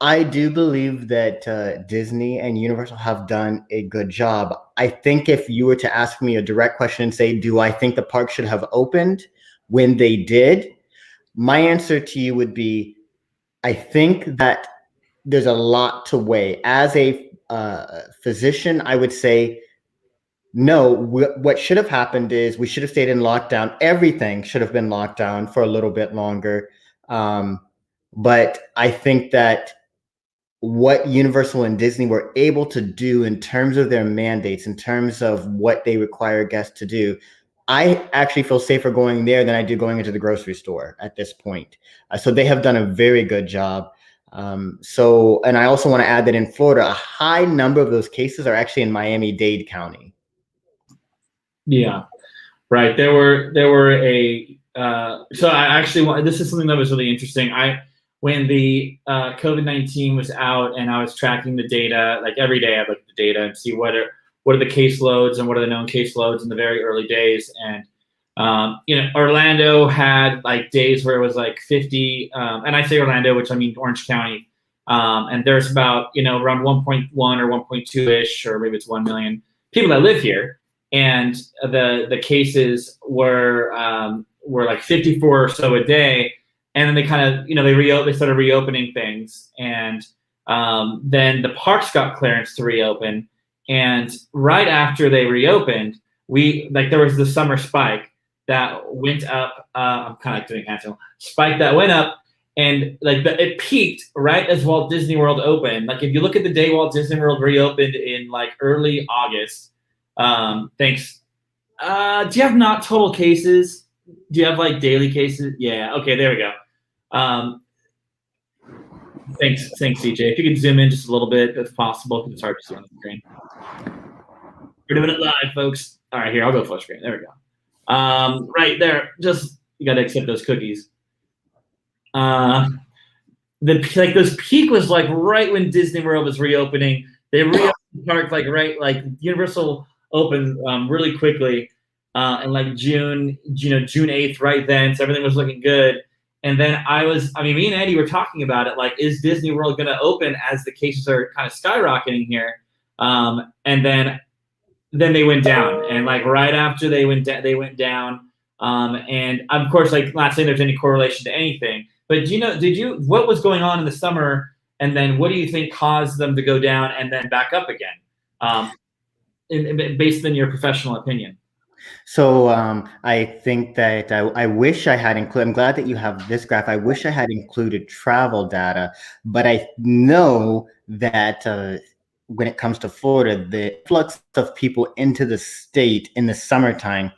I do believe that Disney and Universal have done a good job. I think if you were to ask me a direct question and say, do I think the park should have opened when they did? My answer to you would be, I think that there's a lot to weigh. As a physician, I would say, no, what should have happened is we should have stayed in lockdown. Everything should have been locked down for a little bit longer. But I think that what Universal and Disney were able to do in terms of their mandates, in terms of what they require guests to do, I actually feel safer going there than I do going into the grocery store at this point. So they have done a very good job. And I also want to add that in Florida, a high number of those cases are actually in Miami-Dade County. Yeah, right. There were so I actually this is something that was really interesting. When the COVID-19 was out and I was tracking the data, like every day I look at the data and see what are the caseloads and what are the known caseloads in the very early days. And, Orlando had like days where it was like 50, and I say Orlando, which I mean Orange County. And there's about, around 1.1 or 1.2-ish, or maybe it's 1 million people that live here. And the cases were like 54 or so a day. And then they kind of, they started reopening things, and then the parks got clearance to reopen. And right after they reopened, there was the summer spike that went up. I'm kind of doing hand spike that went up, and it peaked right as Walt Disney World opened. Like if you look at the day Walt Disney World reopened in like early August. Thanks. Do you have not total cases? Do you have like daily cases? Yeah. Okay. There we go. Thanks, CJ. If you can zoom in just a little bit, if possible, because it's hard to see on the screen. We're doing it live, folks. All right, here, I'll go full screen. There we go. Right there. Just you got to accept those cookies. This peak was like right when Disney World was reopening. They reopened the park like Universal opened really quickly, in like June 8th, right then. So everything was looking good. And then me and Eddie were talking about it, like, is Disney World going to open as the cases are kind of skyrocketing here? And then they went down, and like right after they went down. And of course, like, not saying there's any correlation to anything, but what was going on in the summer, and then what do you think caused them to go down and then back up again? Based on your professional opinion. So I think that I wish I had included, I'm glad that you have this graph. I wish I had included travel data, but I know that when it comes to Florida, the influx of people into the state in the summertime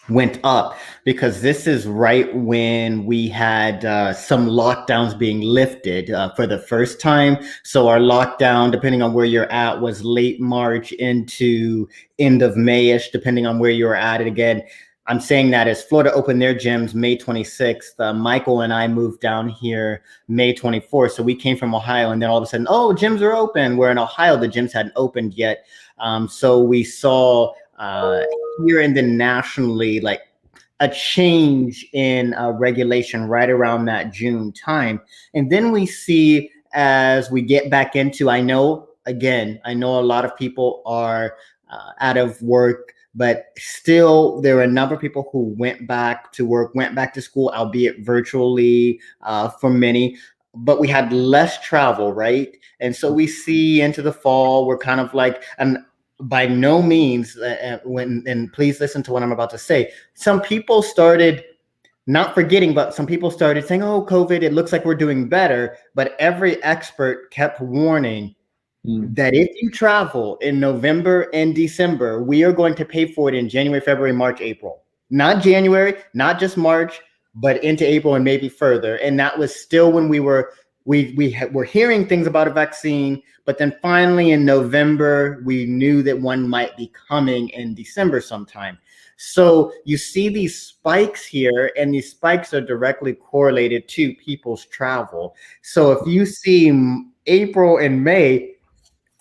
went up, because this is right when we had some lockdowns being lifted for the first time. So our lockdown, depending on where you're at, was late March into end of May-ish, depending on where you're at. And again, I'm saying that as Florida opened their gyms May 26th, Michael and I moved down here May 24th. So we came from Ohio, and then all of a sudden, oh, gyms are open. Where in Ohio, the gyms hadn't opened yet. So we saw here and then nationally, like a change in regulation right around that June time. And then we see, as we get back into, I know a lot of people are out of work, but still there are a number of people who went back to work, went back to school, albeit virtually for many, but we had less travel, right? And so we see into the fall, we're kind of like, and by no means, and please listen to what I'm about to say, some people started not forgetting, but some people started saying, oh, COVID, it looks like we're doing better. But every expert kept warning that if you travel in November and December, we are going to pay for it in January, February, March, April. Not January, not just March, but into April and maybe further. And that was still when we were hearing things about a vaccine, but then finally in November, we knew that one might be coming in December sometime. So you see these spikes here, and these spikes are directly correlated to people's travel. So if you see April and May,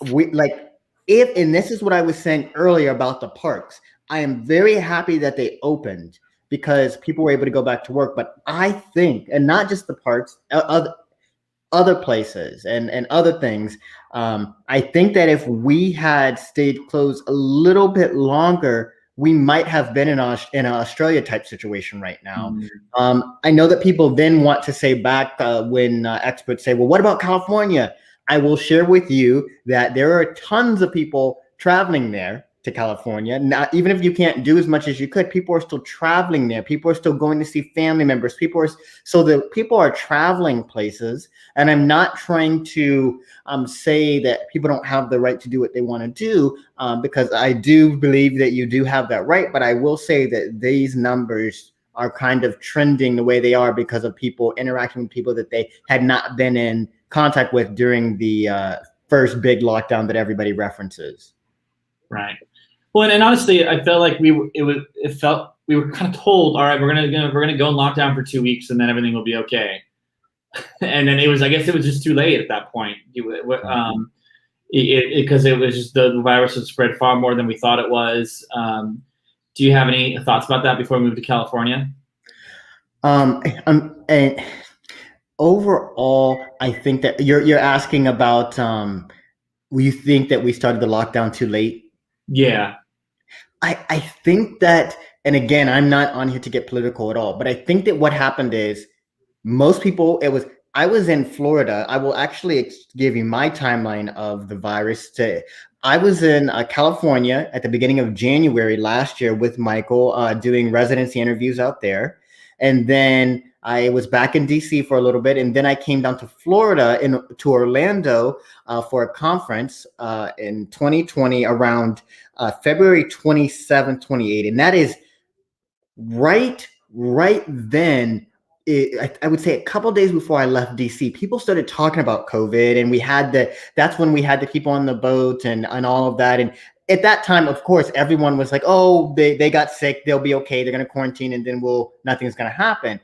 and this is what I was saying earlier about the parks, I am very happy that they opened because people were able to go back to work. But I think, and not just the parks, other places and other things, I think that if we had stayed closed a little bit longer, we might have been in an Australia type situation right now. I know that people then want to say back when experts say, well, what about California? I will share with you that there are tons of people traveling there to California. Not even if you can't do as much as you could, people are still traveling there. People are still going to see family members. People are traveling places. And I'm not trying to say that people don't have the right to do what they want to do, because I do believe that you do have that right. But I will say that these numbers are kind of trending the way they are because of people interacting with people that they had not been in contact with during the first big lockdown that everybody references. Right. Well, and honestly, I felt like we were kind of told, all right, we're gonna go in lockdown for 2 weeks, and then everything will be okay. And then I guess it was just too late at that point, because it was just the virus had spread far more than we thought it was. Do you have any thoughts about that before we move to California? And overall, I think that you're asking about, will you think that we started the lockdown too late? Yeah. I think that, and again, I'm not on here to get political at all, but I think that what happened is most people, I was in Florida. I will actually give you my timeline of the virus. I was in California at the beginning of January last year with Michael doing residency interviews out there. And then I was back in DC for a little bit. And then I came down to Florida to Orlando for a conference in 2020 around February 27, 28. And that is right then. I would say a couple of days before I left DC, people started talking about COVID, and that's when we had the people on the boat and all of that. And at that time, of course, everyone was like, oh, they got sick, they'll be okay, they're going to quarantine, and then nothing's going to happen.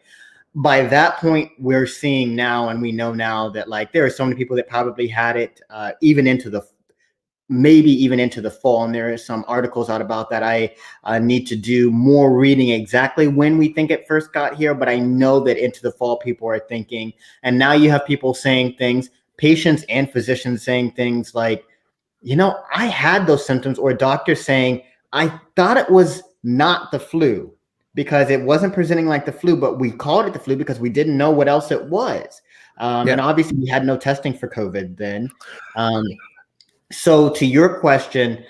By that point, we're seeing now, and we know now that like there are so many people that probably had it even into the maybe even into the fall. And there are some articles out about that. I need to do more reading exactly when we think it first got here, but I know that into the fall people are thinking. And now you have people saying things, patients and physicians saying things like, I had those symptoms, or doctors saying, I thought it was not the flu because it wasn't presenting like the flu, but we called it the flu because we didn't know what else it was. And obviously we had no testing for COVID then. So to your question,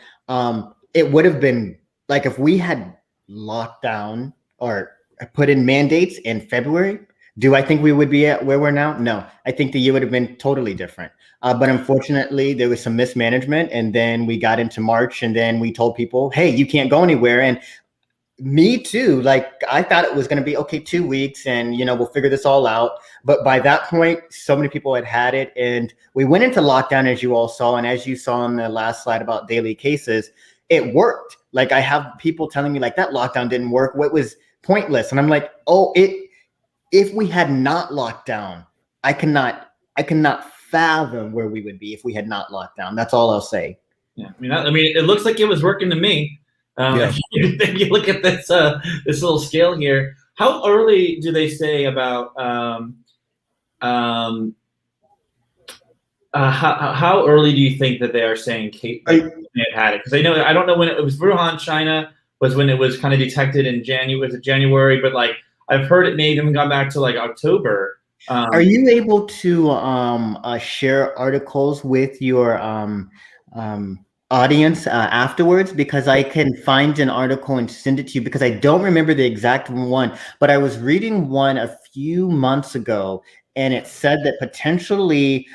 it would have been like if we had locked down or put in mandates in February, do I think we would be at where we're now? No, I think the year would have been totally different. But unfortunately, there was some mismanagement. And then we got into March and then we told people, hey, you can't go anywhere. And me too. Like I thought it was going to be okay, 2 weeks and, we'll figure this all out. But by that point, so many people had it. And we went into lockdown, as you all saw. And as you saw on the last slide about daily cases, it worked. Like I have people telling me like that lockdown didn't work. What was pointless? And I'm like, if we had not locked down, I cannot fathom where we would be if we had not locked down. That's all I'll say. Yeah, I mean, it looks like it was working to me. If you look at this this little scale here, how early do they say about how early do you think that they are saying Kate had it? Because I don't know when it was. Wuhan, China was when it was kind of detected in January. Was it January? But like I've heard it may even gone back to like October. Are you able to share articles with your audience afterwards? Because I can find an article and send it to you because I don't remember the exact one, but I was reading one a few months ago and it said that potentially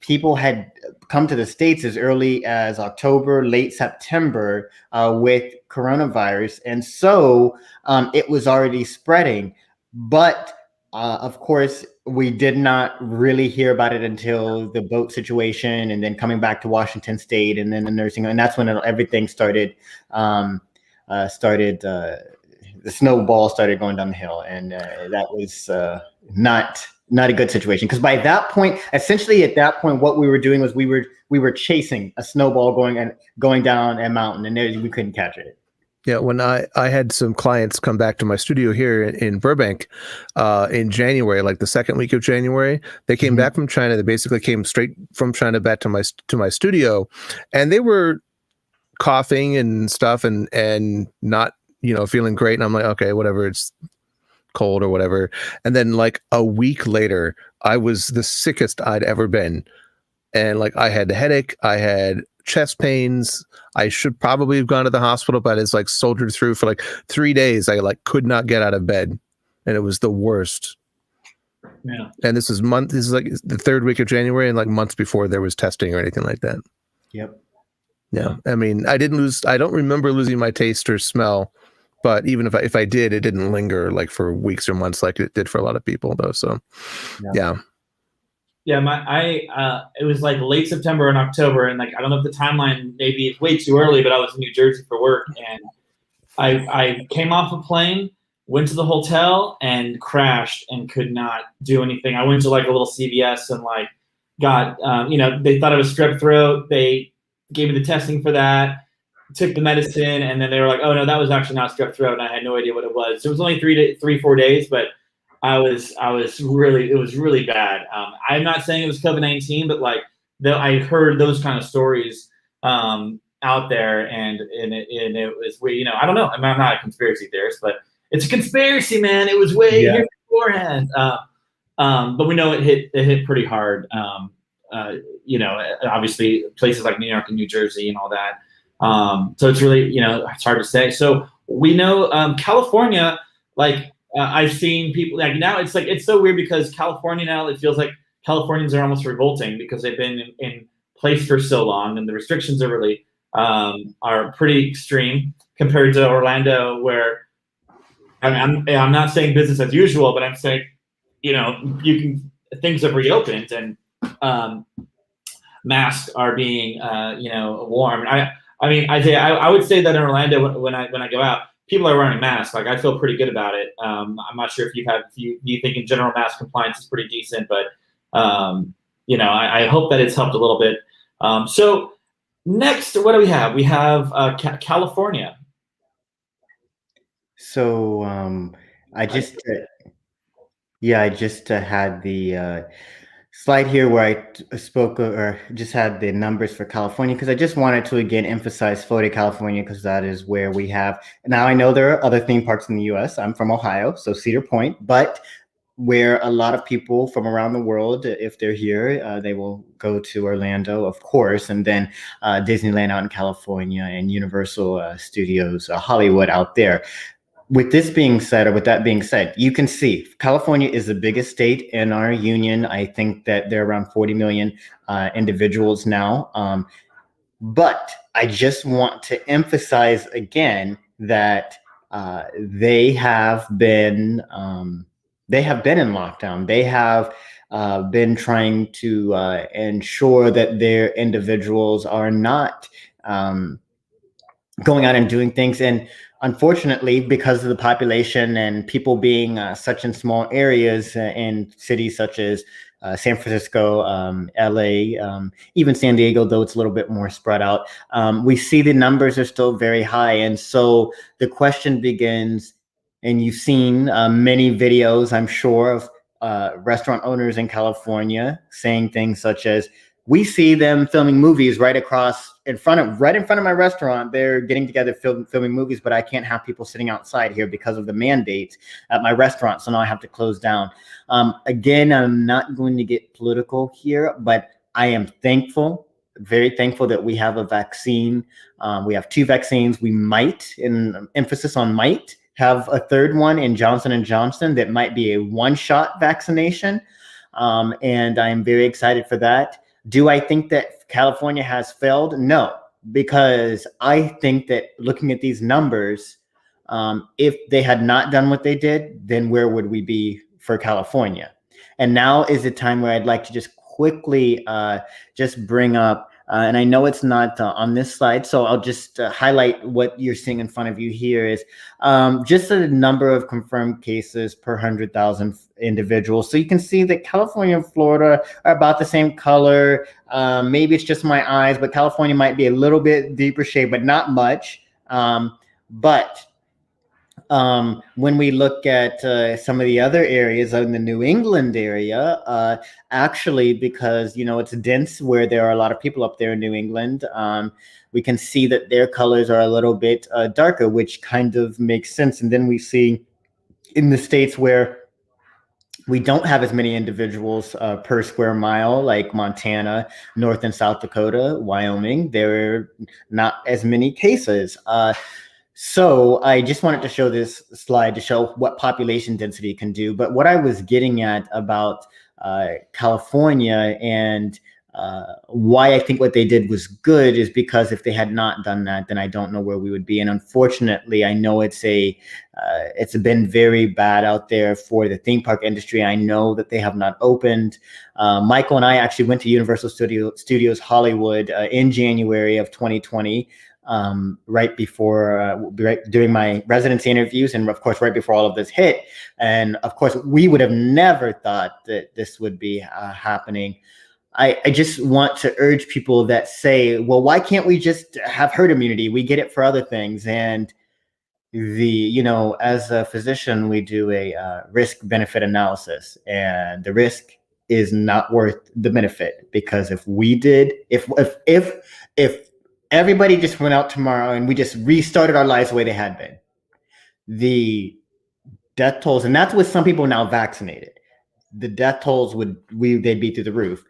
people had come to the States as early as October, late September with coronavirus. And so it was already spreading, but of course, we did not really hear about it until the boat situation and then coming back to Washington State and then the nursing. And that's when everything started, the snowball started going down the hill. And that was not a good situation. Because by that point, essentially at that point, what we were doing was we were chasing a snowball going down a mountain and we couldn't catch it. Yeah, when I had some clients come back to my studio here in Burbank in January, like the second week of January, they came back from China. They basically came straight from China back to my studio, and they were coughing and stuff and not feeling great. And I'm like, okay, whatever, it's cold or whatever. And then like a week later, I was the sickest I'd ever been, and like I had a headache, I had chest pains. I should probably have gone to the hospital, but it's like soldiered through for like 3 days. I like could not get out of bed, and it was the worst. Yeah. And this is like the third week of January, and like months before there was testing or anything like that. Yep. Yeah. I mean, I don't remember losing my taste or smell, but even if I did, it didn't linger like for weeks or months like it did for a lot of people though. So yeah. Yeah, it was like late September and October, and like I don't know if the timeline maybe it's way too early, but I was in New Jersey for work, and I came off a plane, went to the hotel, and crashed and could not do anything. I went to like a little CVS and like got they thought it was strep throat. They gave me the testing for that, took the medicine, and then they were like, oh no, that was actually not strep throat, and I had no idea what it was. So it was only 4 days, but it was really bad. I'm not saying it was COVID-19, but like I heard those kind of stories out there, and it was way, I don't know. I'm not a conspiracy theorist, but it's a conspiracy, man. It was way here beforehand. But we know it hit pretty hard. Obviously places like New York and New Jersey and all that. So it's really, it's hard to say. So we know California, like. I've seen people like now it's like it's so weird because California now it feels like Californians are almost revolting because they've been in place for so long and the restrictions are really are pretty extreme compared to Orlando where I'm not saying business as usual, but I'm saying things have reopened and masks are being worn. I mean Isaiah, I would say that in Orlando when I go out, people are wearing masks. Like I feel pretty good about it. I'm not sure if you think in general mask compliance is pretty decent, but I hope that it's helped a little bit. So Next, what do we have? We have California. So I just had the slide here where I spoke or just had the numbers for California, because I just wanted to again emphasize Florida, California, because that is where we have. Now I know there are other theme parks in the U.S. I'm from Ohio, so Cedar Point, but where a lot of people from around the world, if they're here, they will go to Orlando, of course, and then Disneyland out in California and Universal Studios Hollywood out there. With this being said, or with that being said, you can see California is the biggest state in our union. I think that there are around 40 million individuals now. But I just want to emphasize again that they have been in lockdown. They have been trying to ensure that their individuals are not going out and doing things. And unfortunately, because of the population and people being such in small areas in cities such as San Francisco, LA, even San Diego, though it's a little bit more spread out, we see the numbers are still very high. And so the question begins, and you've seen many videos, I'm sure, of restaurant owners in California saying things such as, we see them filming movies right in front of my restaurant. They're getting together, filming movies, but I can't have people sitting outside here because of the mandates at my restaurant. So now I have to close down. Again, I'm not going to get political here, but I am thankful, very thankful that we have a vaccine. We have 2 vaccines. We might, in emphasis on might, have a third one in Johnson & Johnson that might be a one-shot vaccination. And I'm very excited for that. Do I think that California has failed? No, because I think that looking at these numbers, if they had not done what they did, then where would we be for California? And now is the time where I'd like to just quickly just bring up, and I know it's not on this slide, so I'll just highlight what you're seeing in front of you here is just the number of confirmed cases per 100,000 individuals. So you can see that California and Florida are about the same color. Maybe it's just my eyes, but California might be a little bit deeper shade, but not much. When we look at some of the other areas in the New England area, actually, because, it's dense where there are a lot of people up there in New England, we can see that their colors are a little bit darker, which kind of makes sense. And then we see in the states where we don't have as many individuals per square mile, like Montana, North and South Dakota, Wyoming, there are not as many cases. So I just wanted to show this slide to show what population density can do. But what I was getting at about California and why I think what they did was good is because if they had not done that, then I don't know where we would be. And unfortunately, I know it's been very bad out there for the theme park industry. I know that they have not opened. Michael and I actually went to Universal Studios Hollywood in January of 2020. Right during my residency interviews, and of course right before all of this hit. And of course we would have never thought that this would be happening. I just want to urge people that say, well, why can't we just have herd immunity? We get it for other things. And as a physician, we do a risk benefit analysis, and the risk is not worth the benefit, because if everybody just went out tomorrow and we just restarted our lives the way they had been, the death tolls, and that's with some people now vaccinated, the death tolls they'd be through the roof.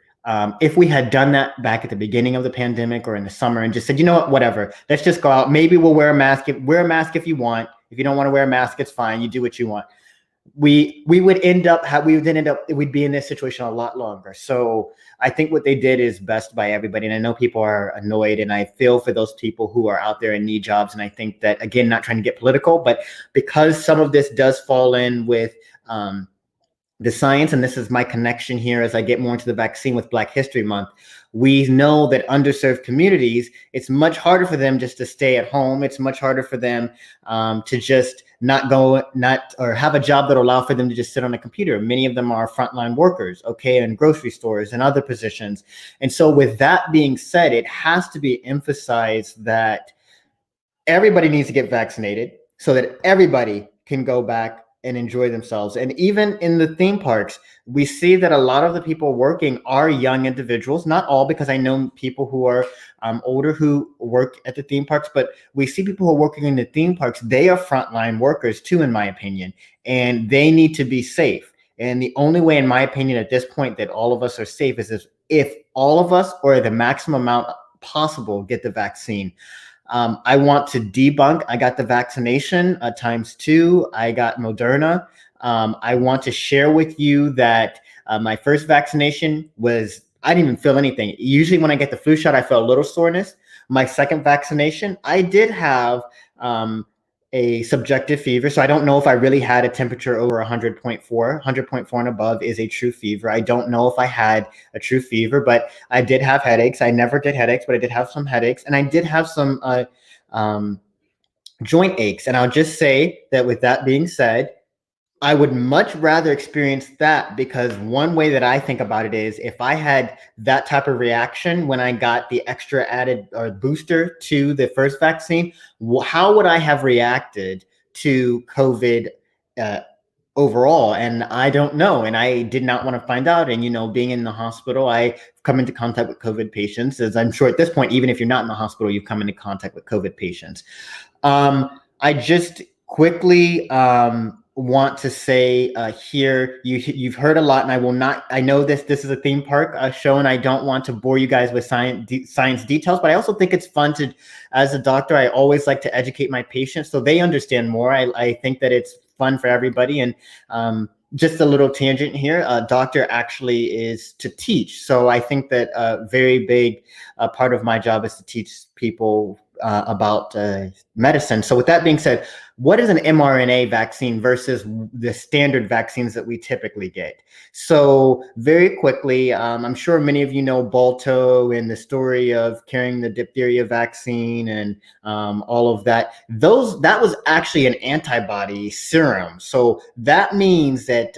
If we had done that back at the beginning of the pandemic or in the summer and just said, you know what, whatever, let's just go out. Maybe we'll wear a mask. Wear a mask if you want. If you don't want to wear a mask, it's fine. You do what you want. We'd be in this situation a lot longer. So I think what they did is best by everybody. And I know people are annoyed, and I feel for those people who are out there and need jobs. And I think that, again, not trying to get political, but because some of this does fall in with the science, and this is my connection here as I get more into the vaccine with Black History Month, we know that underserved communities, it's much harder for them just to stay at home. It's much harder for them to just not or have a job that will allow for them to just sit on a computer. Many of them are frontline workers, okay, in grocery stores and other positions. And so with that being said, it has to be emphasized that everybody needs to get vaccinated so that everybody can go back and enjoy themselves. And even in the theme parks, we see that a lot of the people working are young individuals, not all, because I know people who are older who work at the theme parks, but we see people who are working in the theme parks. They are frontline workers too, in my opinion, and they need to be safe. And the only way, in my opinion, at this point that all of us are safe is if all of us, or the maximum amount possible, get the vaccine. I want to debunk. I got the vaccination ×2. I got Moderna. I want to share with you that my first vaccination was, I didn't even feel anything. Usually when I get the flu shot, I felt a little soreness. My second vaccination, I did have a subjective fever. So I don't know if I really had a temperature over 100.4. 100.4 and above is a true fever. I don't know if I had a true fever, but I did have headaches. I never did headaches, but I did have some headaches, and I did have some joint aches. And I'll just say that with that being said, I would much rather experience that, because one way that I think about it is, if I had that type of reaction when I got the extra added or booster to the first vaccine, how would I have reacted to COVID overall? And I don't know. And I did not want to find out. And, you know, being in the hospital, I come into contact with COVID patients, as I'm sure at this point, even if you're not in the hospital, you've come into contact with COVID patients. I just quickly want to say here, you've heard a lot, and I will not, I know this is a theme park show, and I don't want to bore you guys with science details, but I also think it's fun to, as a doctor, I always like to educate my patients so they understand more. I think that it's fun for everybody. And just a little tangent here, doctor actually is to teach. So I think that a very big part of my job is to teach people about medicine. So with that being said, what is an mRNA vaccine versus the standard vaccines that we typically get? So very quickly, I'm sure many of you know Balto and the story of carrying the diphtheria vaccine and all of that. That was actually an antibody serum. So that means that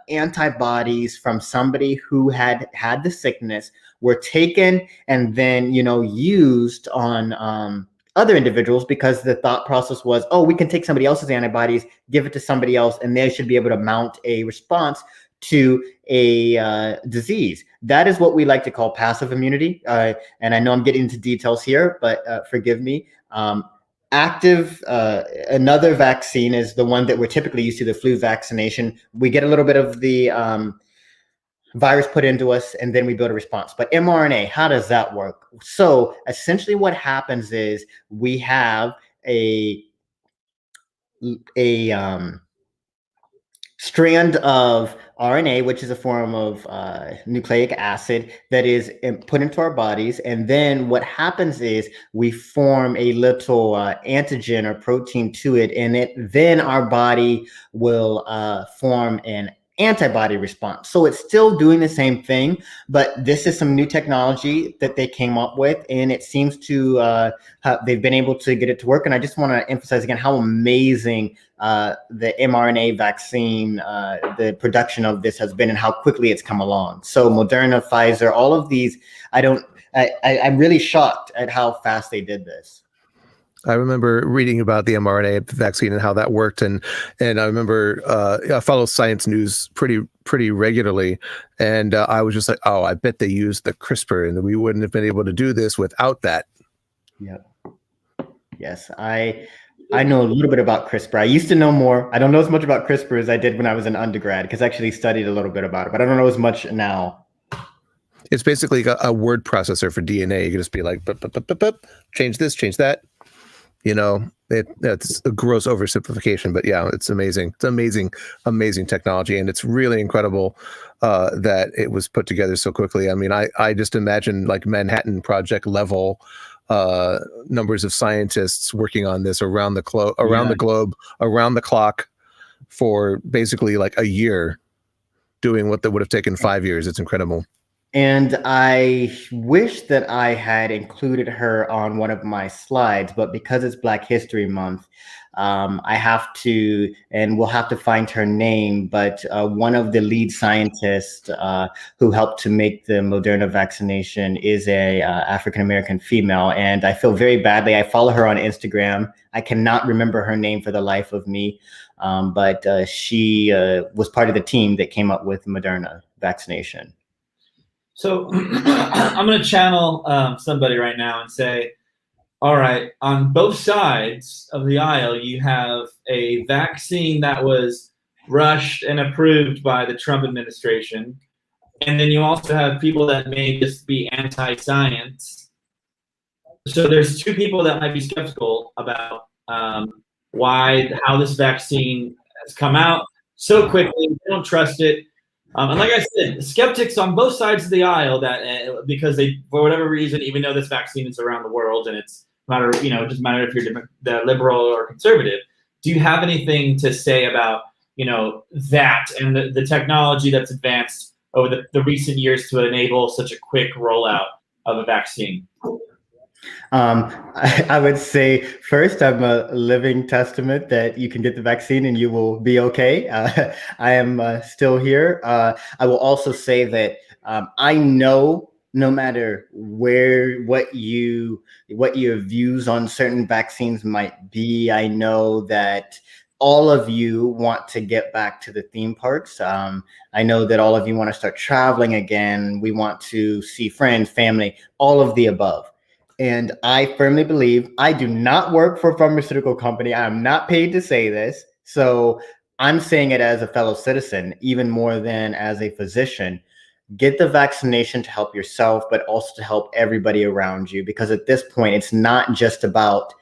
antibodies from somebody who had the sickness were taken and then, you know, used on other individuals, because the thought process was, oh, we can take somebody else's antibodies, give it to somebody else, and they should be able to mount a response to a disease. That is what we like to call passive immunity. And I know I'm getting into details here, but forgive me. Active, another vaccine is the one that we're typically used to, the flu vaccination. We get a little bit of the virus put into us, and then we build a response. But mRNA, how does that work? So essentially what happens is we have a strand of RNA, which is a form of nucleic acid that is put into our bodies. And then what happens is we form a little antigen or protein to it, and then our body will form an antibody response. So it's still doing the same thing, but this is some new technology that they came up with, and it seems to they've been able to get it to work. And I just want to emphasize again how amazing the mRNA vaccine, the production of this has been, and how quickly it's come along. So Moderna, Pfizer, all of these, I'm really shocked at how fast they did this. I remember reading about the mRNA vaccine and how that worked, and I remember I follow science news pretty regularly, and I was just like, oh, I bet they used the CRISPR, and we wouldn't have been able to do this without that. Yeah. Yes, I know a little bit about CRISPR. I used to know more. I don't know as much about CRISPR as I did when I was an undergrad, because I actually studied a little bit about it, but I don't know as much now. It's basically a word processor for DNA. You can just be like, bup, bup, bup, bup, bup, change this, change that. You know, it's a gross oversimplification, but yeah, it's amazing. It's amazing technology. And it's really incredible that it was put together so quickly. I mean, I just imagine like Manhattan Project level numbers of scientists working on this around the globe, around the clock for basically like a year, doing what that would have taken 5 years. It's incredible. And I wish that I had included her on one of my slides, but because it's Black History Month, I have to, and we'll have to find her name, but one of the lead scientists who helped to make the Moderna vaccination is a African-American female, and I feel very badly. I follow her on Instagram. I cannot remember her name for the life of me, but she was part of the team that came up with Moderna vaccination. So I'm going to channel somebody right now and say, all right, on both sides of the aisle, you have a vaccine that was rushed and approved by the Trump administration. And then you also have people that may just be anti-science. So there's two people that might be skeptical about how this vaccine has come out so quickly. They don't trust it. And like I said, skeptics on both sides of the aisle that because they, for whatever reason, even though this vaccine is around the world and it's matter, it doesn't matter if you're the liberal or conservative. Do you have anything to say about, that and the technology that's advanced over the recent years to enable such a quick rollout of a vaccine? I would say first, I'm a living testament that you can get the vaccine and you will be okay. I am still here. I will also say that I know no matter what your views on certain vaccines might be, I know that all of you want to get back to the theme parks. I know that all of you want to start traveling again. We want to see friends, family, all of the above. And I firmly believe, I do not work for a pharmaceutical company. I am not paid to say this. So I'm saying it as a fellow citizen, even more than as a physician. Get the vaccination to help yourself, but also to help everybody around you. Because at this point, it's not just about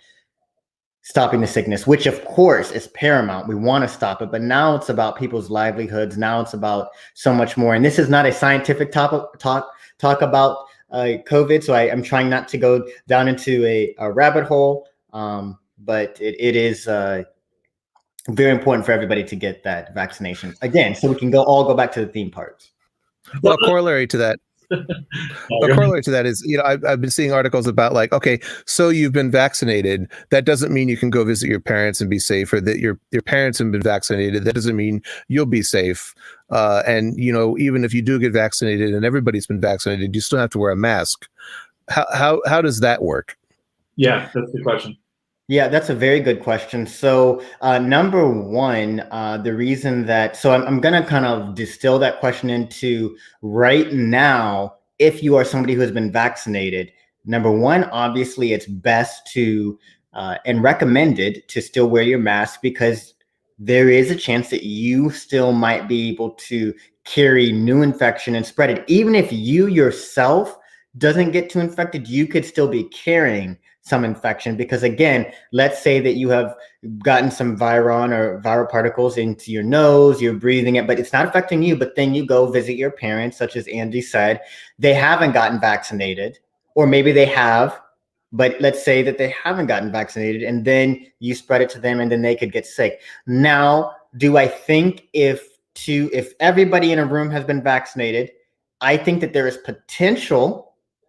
stopping the sickness, which of course is paramount. We want to stop it, but now it's about people's livelihoods. Now it's about so much more. And this is not a scientific talk about COVID. So I'm trying not to go down into a rabbit hole. But it is very important for everybody to get that vaccination again, so we can all go back to the theme parks. Well, a corollary to that is, I've been seeing articles about okay, so you've been vaccinated. That doesn't mean you can go visit your parents and be safe, or that your parents have been vaccinated. That doesn't mean you'll be safe. And even if you do get vaccinated and everybody's been vaccinated, you still have to wear a mask. How does that work? Yeah, that's the question. Yeah, that's a very good question. So number one, the reason that, so I'm going to kind of distill that question into right now, if you are somebody who has been vaccinated, number one, obviously it's best to and recommended to still wear your mask, because there is a chance that you still might be able to carry new infection and spread it. Even if you yourself doesn't get too infected, you could still be carrying some infection, because again, let's say that you have gotten some viron or viral particles into your nose, you're breathing it, but it's not affecting you. But then you go visit your parents, such as Andy said, they haven't gotten vaccinated, or maybe they have, but let's say that they haven't gotten vaccinated, and then you spread it to them, and then they could get sick. Now, do I think if everybody in a room has been vaccinated, I think that there is potential.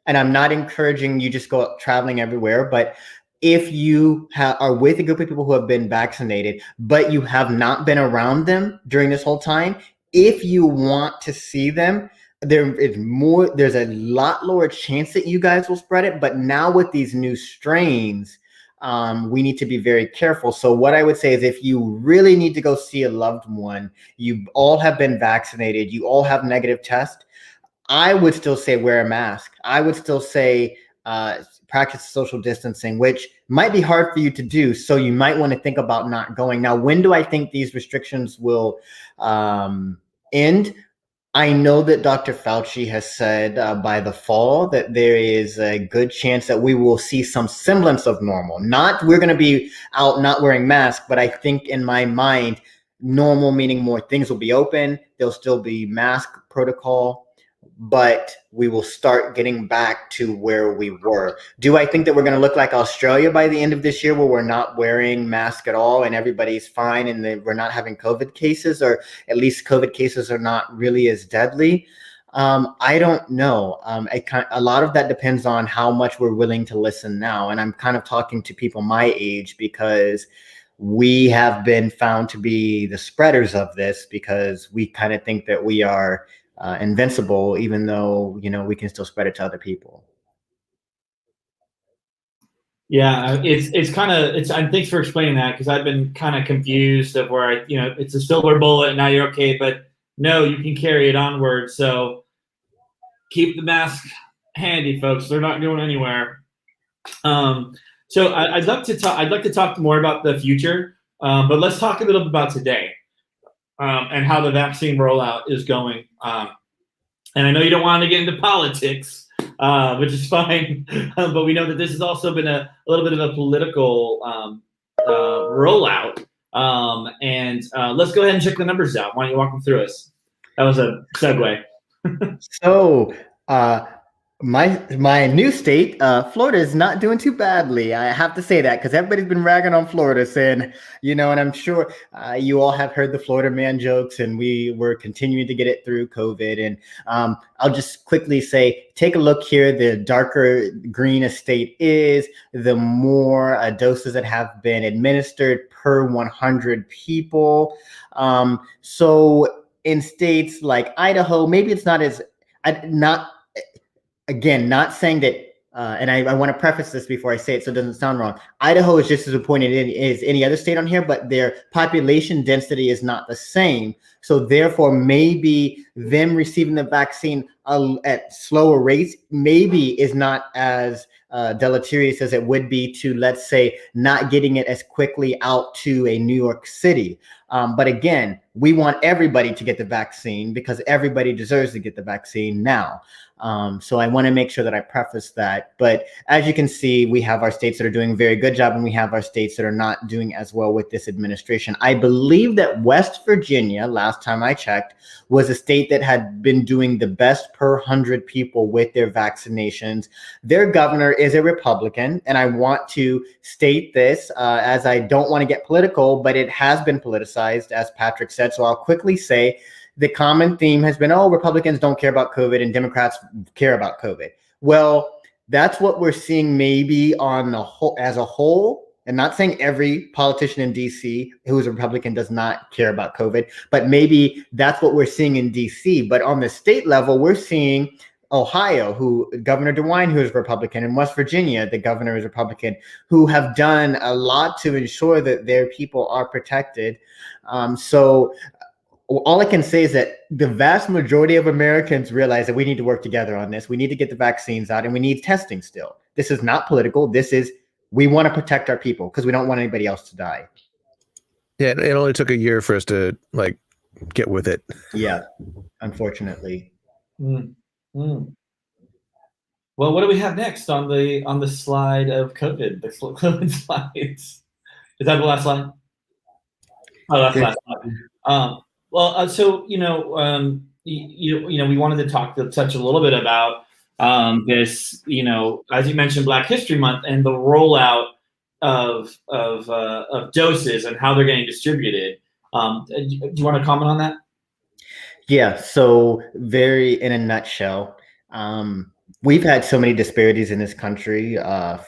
And I'm not encouraging you just go out traveling everywhere, but if you are with a group of people who have been vaccinated, but you have not been around them during this whole time, if you want to see them, there's a lot lower chance that you guys will spread it. But now with these new strains, we need to be very careful. So what I would say is, if you really need to go see a loved one, you all have been vaccinated, you all have negative tests, I would still say wear a mask. I would still say practice social distancing, which might be hard for you to do. So you might want to think about not going. Now, when do I think these restrictions will end? I know that Dr. Fauci has said by the fall that there is a good chance that we will see some semblance of normal. Not we're going to be out not wearing masks, but I think in my mind, normal meaning more things will be open. There'll still be mask protocol, but we will start getting back to where we were. Do I think that we're going to look like Australia by the end of this year, where we're not wearing masks at all and everybody's fine and we're not having COVID cases, or at least COVID cases are not really as deadly? I don't know. A lot of that depends on how much we're willing to listen now. And I'm kind of talking to people my age, because we have been found to be the spreaders of this because we kind of think that we are invincible, even though, we can still spread it to other people. Yeah, it's kind of and thanks for explaining that, because I've been kind of confused of where it's a silver bullet and now you're okay, but no, you can carry it onward. So keep the mask handy, folks. They're not going anywhere. So I'd like to talk more about the future, but let's talk a little bit about today and how the vaccine rollout is going. And I know you don't want to get into politics, which is fine, but we know that this has also been a little bit of a political rollout. And let's go ahead and check the numbers out. Why don't you walk them through us? That was a segue. So my new state, Florida, is not doing too badly. I have to say that because everybody's been ragging on Florida, saying, and I'm sure you all have heard the Florida man jokes, and we were continuing to get it through COVID. And I'll just quickly say, take a look here. The darker green a state is, the more doses that have been administered per 100 people. So in states like Idaho, maybe it's not as Again, not saying that, and I want to preface this before I say it so it doesn't sound wrong. Idaho is just as appointed as any other state on here, but their population density is not the same. So therefore, maybe them receiving the vaccine at slower rates maybe is not as deleterious as it would be to, let's say, not getting it as quickly out to a New York City. But again, we want everybody to get the vaccine because everybody deserves to get the vaccine now. So I want to make sure that I preface that. But as you can see, we have our states that are doing a very good job, and we have our states that are not doing as well with this administration. I believe that West Virginia, last time I checked, was a state that had been doing the best per 100 people with their vaccinations. Their governor is a Republican, and I want to state this as I don't want to get political, but it has been politicized, as Patrick said. So I'll quickly say, the common theme has been, Republicans don't care about COVID and Democrats care about COVID. Well, that's what we're seeing maybe on the whole, as a whole, and not saying every politician in DC who is a Republican does not care about COVID, but maybe that's what we're seeing in DC. But on the state level, we're seeing Ohio, who Governor DeWine, who is Republican, and West Virginia, the governor is Republican, who have done a lot to ensure that their people are protected. So all I can say is that the vast majority of Americans realize that we need to work together on this. We need to get the vaccines out, and we need testing still. This is not political. This is, we want to protect our people because we don't want anybody else to die. Yeah, it only took a year for us to get with it. Yeah, unfortunately. Well, what do we have next on the slide of COVID? The COVID slides. Is that the last slide? Oh, that's the last slide. Well, so we wanted to touch a little bit about this. As you mentioned, Black History Month and the rollout of doses and how they're getting distributed. Do you want to comment on that? Yeah. So, very in a nutshell, we've had so many disparities in this country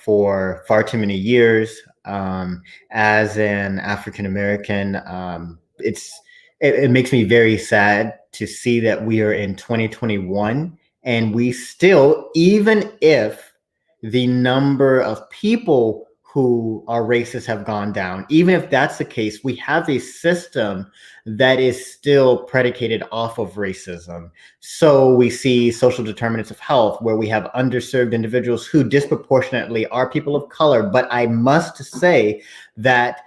for far too many years. As an African American, it makes me very sad to see that we are in 2021 and we still, even if the number of people who are racist have gone down, even if that's the case, we have a system that is still predicated off of racism. So we see social determinants of health where we have underserved individuals who disproportionately are people of color. But I must say that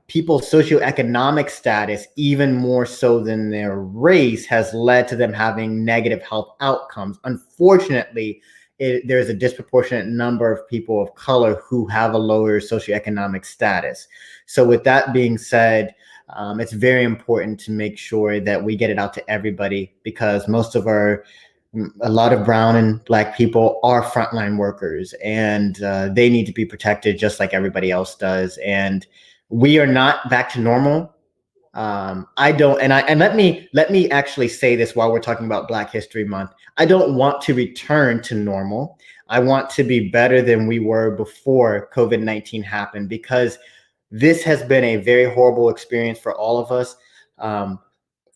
people's socioeconomic status, even more so than their race, has led to them having negative health outcomes. Unfortunately, there's a disproportionate number of people of color who have a lower socioeconomic status. So with that being said, it's very important to make sure that we get it out to everybody, because a lot of brown and Black people are frontline workers, and they need to be protected just like everybody else does. And we are not back to normal. Let me actually say this while we're talking about Black History Month. I don't want to return to normal. I want to be better than we were before COVID-19 happened, because this has been a very horrible experience for all of us.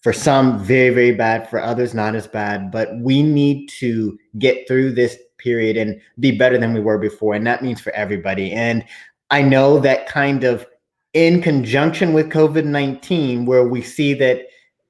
For some, very, very bad. For others, not as bad. But we need to get through this period and be better than we were before. And that means for everybody. And I know that kind of in conjunction with COVID-19, where we see that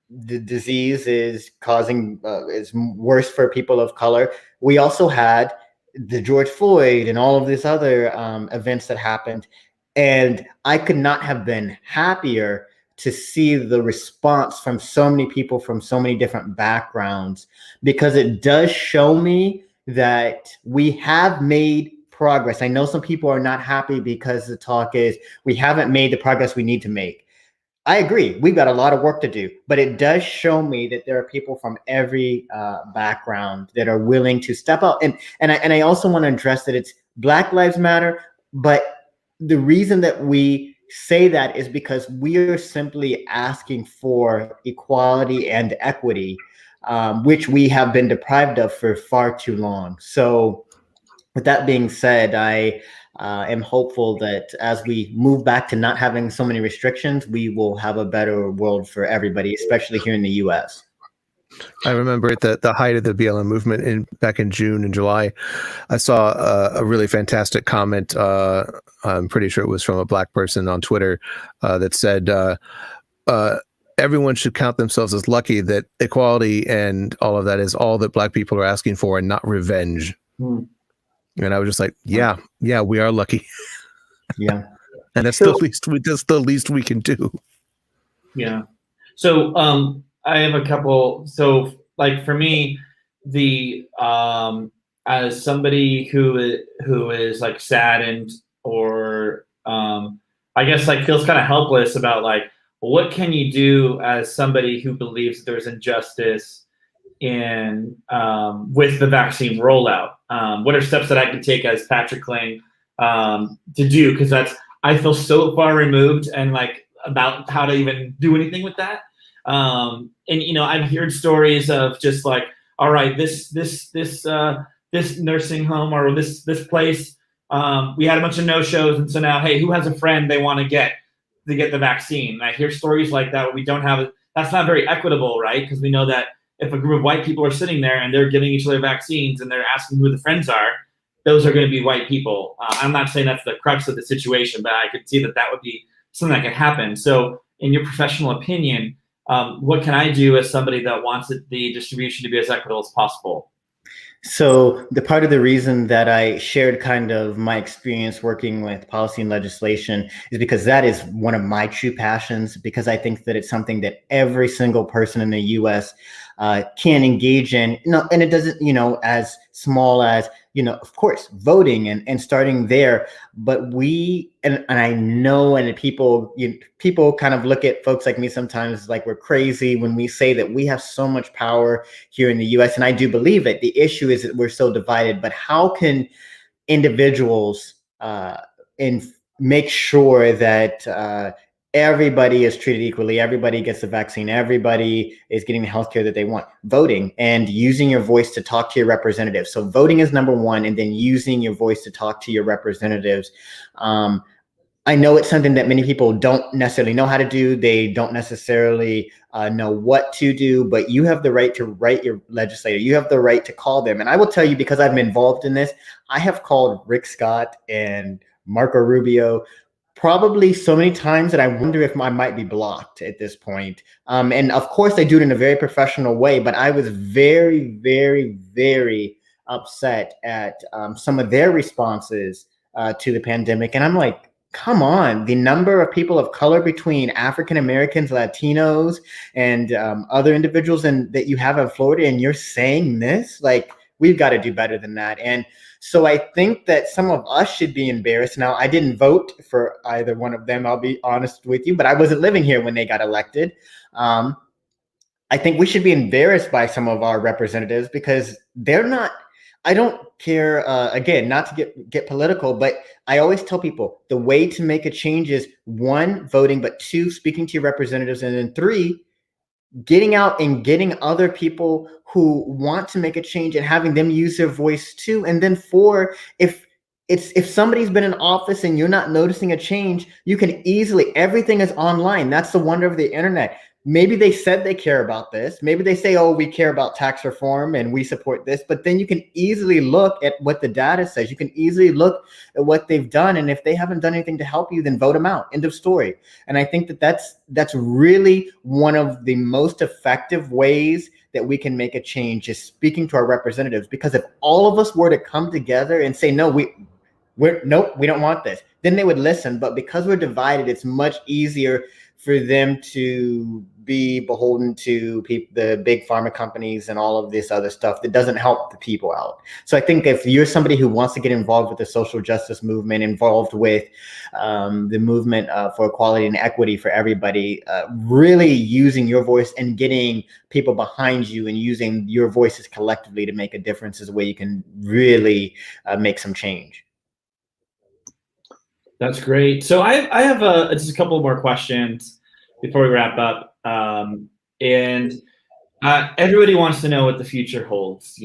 the disease is causing, is worse for people of color, we also had the George Floyd and all of these other events that happened. And I could not have been happier to see the response from so many people from so many different backgrounds, because it does show me that we have made progress. I know some people are not happy because the talk is we haven't made the progress we need to make. I agree. We've got a lot of work to do, but it does show me that there are people from every background that are willing to step up. And I also want to address that it's Black Lives Matter, but the reason that we say that is because we are simply asking for equality and equity, which we have been deprived of for far too long. So with that being said, I am hopeful that as we move back to not having so many restrictions, we will have a better world for everybody, especially here in the US. I remember at the height of the BLM movement back in June and July, I saw a really fantastic comment. I'm pretty sure it was from a Black person on Twitter that said, everyone should count themselves as lucky that equality and all of that is all that Black people are asking for and not revenge. And I was just like, yeah, we are lucky. Yeah. And that's the least we can do. Yeah. So, I have a couple. So, like for me, the as somebody who is like saddened or I guess like feels kind of helpless about like what can you do as somebody who believes there's injustice in with the vaccine rollout? What are steps that I can take as Patrick Kling to do? Because I feel so far removed and like about how to even do anything with that. And you know, I've heard stories of just like, all right, this nursing home or this place, we had a bunch of no-shows, and so now, hey, who has a friend they want to get the vaccine? And I hear stories like that where we don't have it. That's not very equitable, right? Because we know that if a group of white people are sitting there and they're giving each other vaccines and they're asking who the friends are, those are going to be white people. I'm not saying that's the crux of the situation, but I could see that would be something that could happen. So, in your professional opinion, what can I do as somebody that wants the distribution to be as equitable as possible? So the part of the reason that I shared kind of my experience working with policy and legislation is because that is one of my true passions, because I think that it's something that every single person in the US can engage in. And it doesn't, as small as, of course, voting and starting there. But we, and I know, and people kind of look at folks like me sometimes like we're crazy when we say that we have so much power here in the US. And I do believe it. The issue is that we're so divided. But how can individuals make sure that everybody is treated equally, everybody gets the vaccine, everybody is getting the healthcare that they want? Voting and using your voice to talk to your representatives. So voting is number one, and then using your voice to talk to your representatives. I know it's something that many people don't necessarily know how to do. They don't necessarily know what to do, but you have the right to write your legislator. You have the right to call them. And I will tell you, because I've been involved in this, I have called Rick Scott and Marco Rubio probably so many times that I wonder if I might be blocked at this point. And of course, I do it in a very professional way, but I was very, very, very upset at some of their responses to the pandemic. And I'm like, come on, the number of people of color between African Americans, Latinos, and other individuals that you have in Florida, and you're saying this? Like, we've got to do better than that. And so I think that some of us should be embarrassed. Now, I didn't vote for either one of them, I'll be honest with you, but I wasn't living here when they got elected. I think we should be embarrassed by some of our representatives because they're not, I don't care, again, not to get political, but I always tell people the way to make a change is 1, voting, but 2, speaking to your representatives, and then 3, getting out and getting other people who want to make a change and having them use their voice too. And then 4, if it's if somebody's been in office and you're not noticing a change, you can easily, everything is online. That's the wonder of the internet. Maybe they said they care about this. Maybe they say, oh, we care about tax reform and we support this. But then you can easily look at what the data says. You can easily look at what they've done. And if they haven't done anything to help you, then vote them out. End of story. And I think that that's really one of the most effective ways that we can make a change, is speaking to our representatives. Because if all of us were to come together and say, no, nope, we don't want this, then they would listen. But because we're divided, it's much easier for them to be beholden to the big pharma companies and all of this other stuff that doesn't help the people out. So I think if you're somebody who wants to get involved with the social justice movement, involved with the movement for equality and equity for everybody, really using your voice and getting people behind you and using your voices collectively to make a difference is a way you can really make some change. That's great. So I have just a couple more questions before we wrap up. Everybody wants to know what the future holds.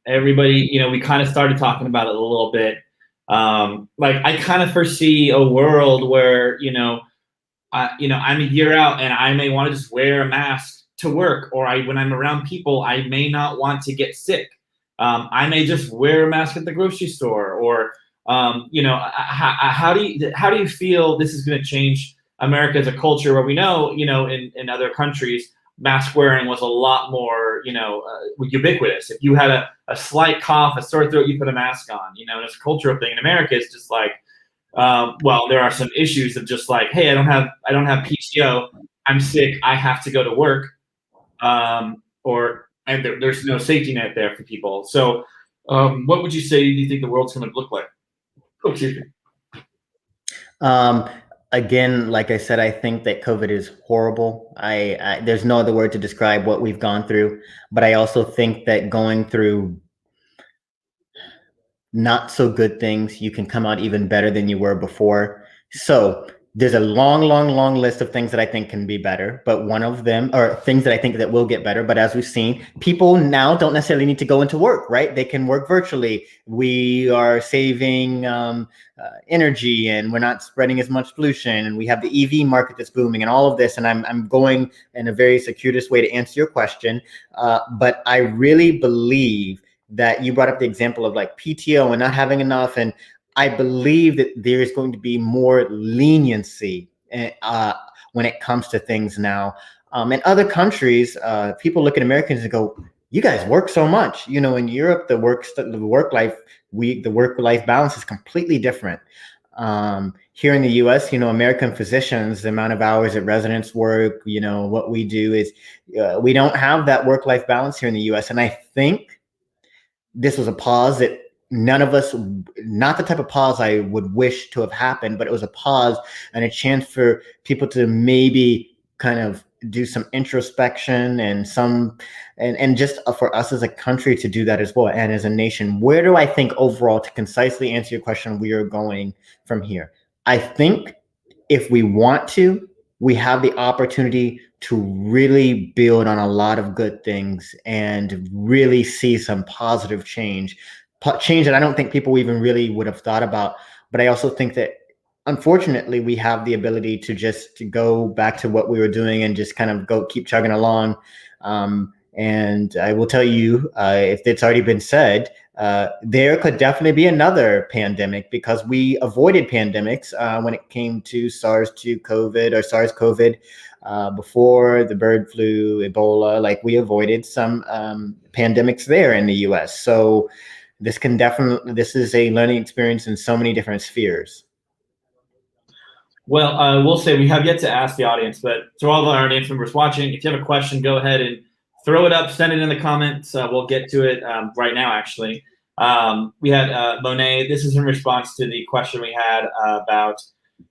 Everybody, we kind of started talking about it a little bit. Like I kind of foresee a world where, I'm a year out and I may want to just wear a mask to work, or when I'm around people, I may not want to get sick. I may just wear a mask at the grocery store, or how do you feel this is going to change America as a culture, where we know, in other countries, mask wearing was a lot more, ubiquitous. If you had a slight cough, a sore throat, you put a mask on, and it's a cultural thing. In America, it's just like, well, there are some issues of just like, hey, I don't have PTO, I'm sick, I have to go to work, and there's no safety net there for people. So what would you say do you think the world's going to look like? Oh, excuse me. Again, like I said, I think that COVID is horrible. There's no other word to describe what we've gone through, but I also think that going through not so good things, you can come out even better than you were before. So there's a long list of things that I think can be better, but one of them, or things that I think that will get better. But as we've seen, people now don't necessarily need to go into work, right? They can work virtually. We are saving energy, and we're not spreading as much pollution, and we have the EV market that's booming, and all of this. And I'm going in a very circuitous way to answer your question, but I really believe that you brought up the example of like PTO and not having enough, and I believe that there is going to be more leniency when it comes to things now. In other countries, people look at Americans and go, "You guys work so much." In Europe, the work-life balance is completely different. Here in the U.S., American physicians, the amount of hours that residents work, what we do is we don't have that work-life balance here in the U.S. And I think this was a pause that none of us, not the type of pause I would wish to have happened, but it was a pause and a chance for people to maybe kind of do some introspection and just for us as a country to do that as well, and as a nation. Where do I think overall, to concisely answer your question, we are going from here? I think if we want to, we have the opportunity to really build on a lot of good things and really see some positive change that I don't think people even really would have thought about. But I also think that, unfortunately, we have the ability to go back to what we were doing and just kind of keep chugging along. And I will tell you, if it's already been said, there could definitely be another pandemic, because we avoided pandemics when it came to SARS-CoV before the bird flu, Ebola. Like, we avoided some pandemics there in the US. So this is a learning experience in so many different spheres. Well, I will say we have yet to ask the audience, but to all of our audience members watching, if you have a question, go ahead and throw it up, send it in the comments. We'll get to it right now, actually. We had Monet. This is in response to the question we had about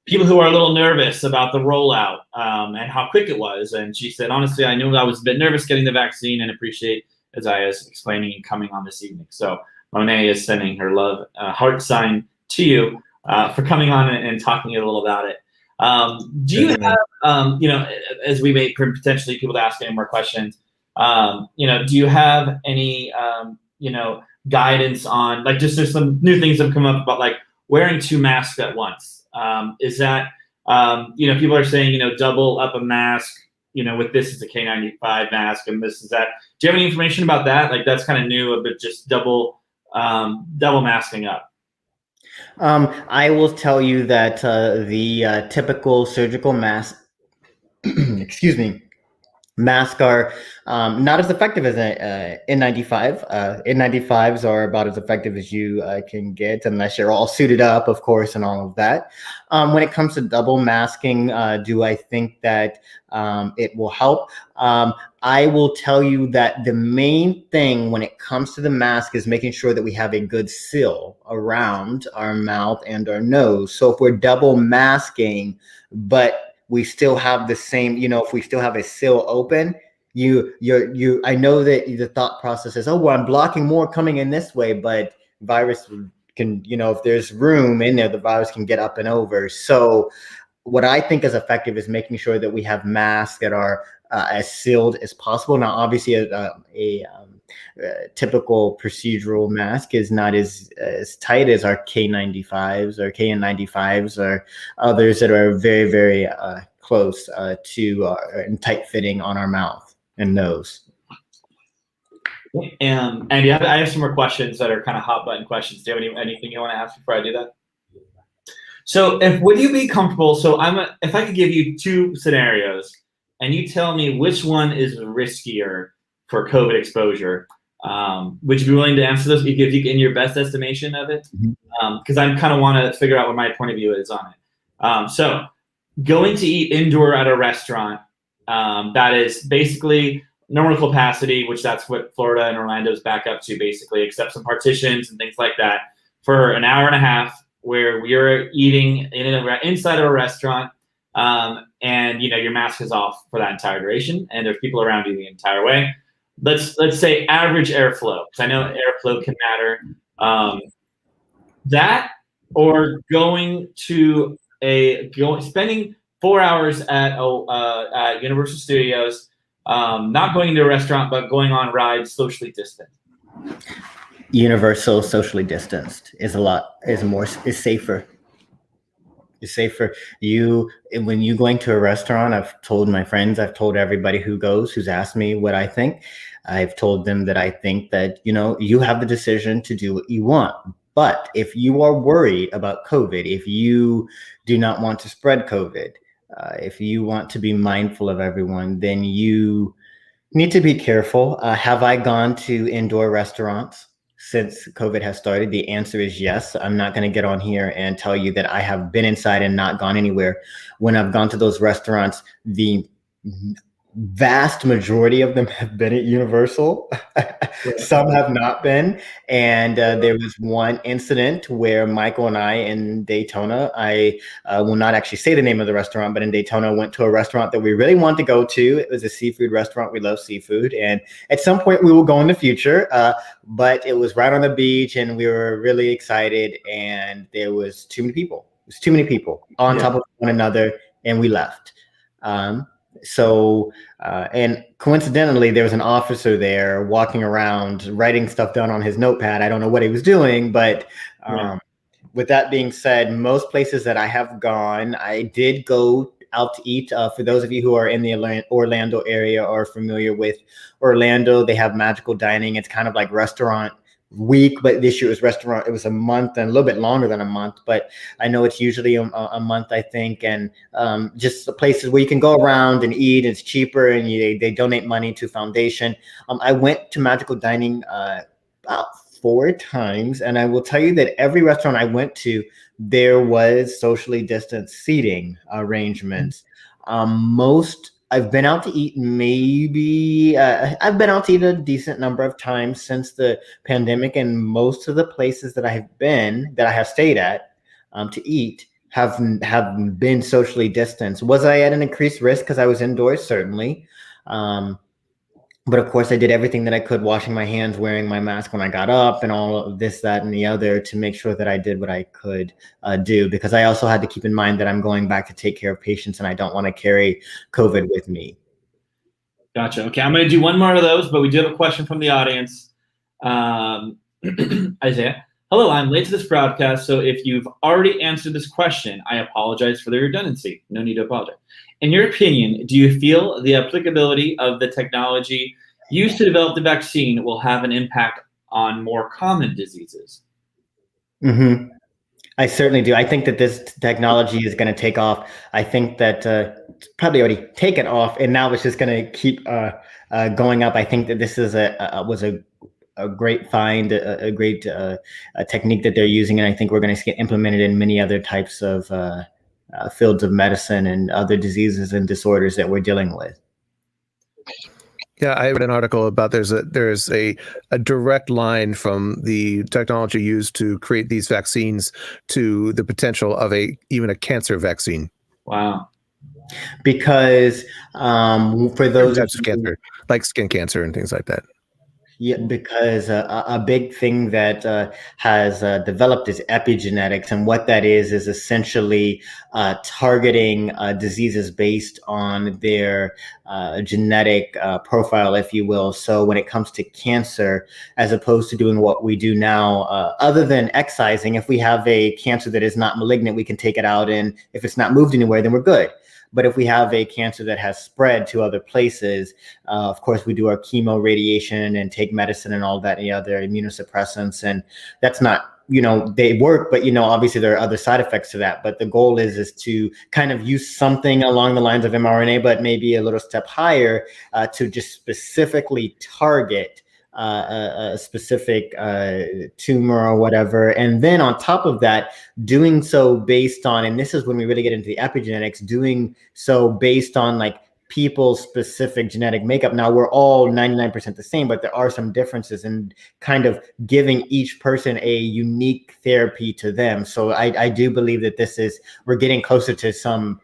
people who are a little nervous about the rollout and how quick it was. And she said, honestly, I knew I was a bit nervous getting the vaccine and appreciate Isaiah's explaining and coming on this evening. So Monet is sending her love heart sign to you for coming on and talking a little about it. Do you have, as we may potentially people to ask any more questions, do you have any guidance on, like, just there's some new things that have come up about like wearing 2 masks at once. Is that, people are saying, double up a mask, with this is a K95 mask and this is that. Do you have any information about that? Like, that's kind of new, but just double masking up. I will tell you that the typical surgical mask, excuse me, masks are not as effective as N95. N95s are about as effective as you can get, unless you're all suited up, of course, and all of that. When it comes to double masking, do I think that it will help? I will tell you that the main thing when it comes to the mask is making sure that we have a good seal around our mouth and our nose. So if we're double masking, but we still have the same, if we still have a seal open, I know that the thought process is, oh, well, I'm blocking more coming in this way, but virus can, if there's room in there, the virus can get up and over. So what I think is effective is making sure that we have masks that are as sealed as possible. Now, obviously, a typical procedural mask is not as tight as our K95s or KN95s or others that are very, very close to and tight fitting on our mouth and nose. And Andy, I have some more questions that are kind of hot button questions. Do you have anything you want to ask before I do that? So would you be comfortable? So if I could give you 2 scenarios and you tell me which one is riskier for COVID exposure, would you be willing to answer this if you in your best estimation of it? Because I kind of want to figure out what my point of view is on it. So going to eat indoor at a restaurant, that is basically normal capacity, which that's what Florida and Orlando's back up to basically, except some partitions and things like that, for an hour and a half, where we're eating inside of a restaurant, and your mask is off for that entire duration, and there's people around you the entire way. Let's say average airflow, because I know airflow can matter. That or spending 4 hours at Universal Studios, not going to a restaurant, but going on rides socially distant. Universal socially distanced is safer. It's safer. When you going to a restaurant, I've told my friends, I've told everybody who's asked me what I think. I've told them that I think that, you have the decision to do what you want. But if you are worried about COVID, if you do not want to spread COVID, if you want to be mindful of everyone, then you need to be careful. Have I gone to indoor restaurants since COVID has started? The answer is yes. I'm not going to get on here and tell you that I have been inside and not gone anywhere. When I've gone to those restaurants, the vast majority of them have been at Universal. Some have not been. And there was one incident where Michael and I in Daytona, I will not actually say the name of the restaurant, but in Daytona went to a restaurant that we really wanted to go to. It was a seafood restaurant. We love seafood. And at some point we will go in the future, but it was right on the beach and we were really excited. And there was too many people. It was too many people on top of one another, and we left. And coincidentally, there was an officer there walking around, writing stuff down on his notepad. I don't know what he was doing, but with that being said, most places that I have gone, I did go out to eat. For those of you who are in the Orlando area or familiar with Orlando, they have magical dining. It's kind of like restaurant week, but this year it was a month and a little bit longer than a month, but I know it's usually a month, I think. And just the places where you can go around and eat, it's cheaper, and they donate money to foundation. I went to magical dining about 4 times, and I will tell you that every restaurant I went to, there was socially distanced seating arrangements. I've been out to eat I've been out to eat a decent number of times since the pandemic, and most of the places that I have stayed at to eat have been socially distanced. Was I at an increased risk because I was indoors? Certainly. But of course I did everything that I could, washing my hands, wearing my mask when I got up, and all of this, that, and the other, to make sure that I did what I could do, because I also had to keep in mind that I'm going back to take care of patients and I don't want to carry COVID with me. Gotcha. Okay, I'm going to do one more of those, but we do have a question from the audience. Isaiah, hello, I'm late to this broadcast, so if you've already answered this question, I apologize for the redundancy. No need to apologize. In your opinion, do you feel the applicability of the technology used to develop the vaccine will have an impact on more common diseases? Mm-hmm. I certainly do. I think that this technology is going to take off. I think that it's probably already taken off, and now it's just going to keep going up. I think that this is was a great find, a great technique that they're using, and I think we're going to see it implemented in many other types of fields of medicine and other diseases and disorders that we're dealing with. Yeah, I read an article about there's a direct line from the technology used to create these vaccines to the potential of even a cancer vaccine. Wow. Because for those types of cancer, like skin cancer and things like that. Yeah, because a big thing that has developed is epigenetics, and what that is essentially targeting diseases based on their genetic profile, if you will. So when it comes to cancer, as opposed to doing what we do now, other than excising, if we have a cancer that is not malignant, we can take it out, and if it's not moved anywhere, then we're good. But if we have a cancer that has spread to other places, of course, we do our chemo, radiation, and take medicine and all that, and the other immunosuppressants. And that's not, they work, but, obviously there are other side effects to that. But the goal is to kind of use something along the lines of mRNA, but maybe a little step higher to just specifically target a specific tumor or whatever. And then on top of that, doing so based on, and this is when we really get into the epigenetics, doing so based on like people's specific genetic makeup. Now we're all 99% the same, but there are some differences in kind of giving each person a unique therapy to them. So I do believe that we're getting closer to some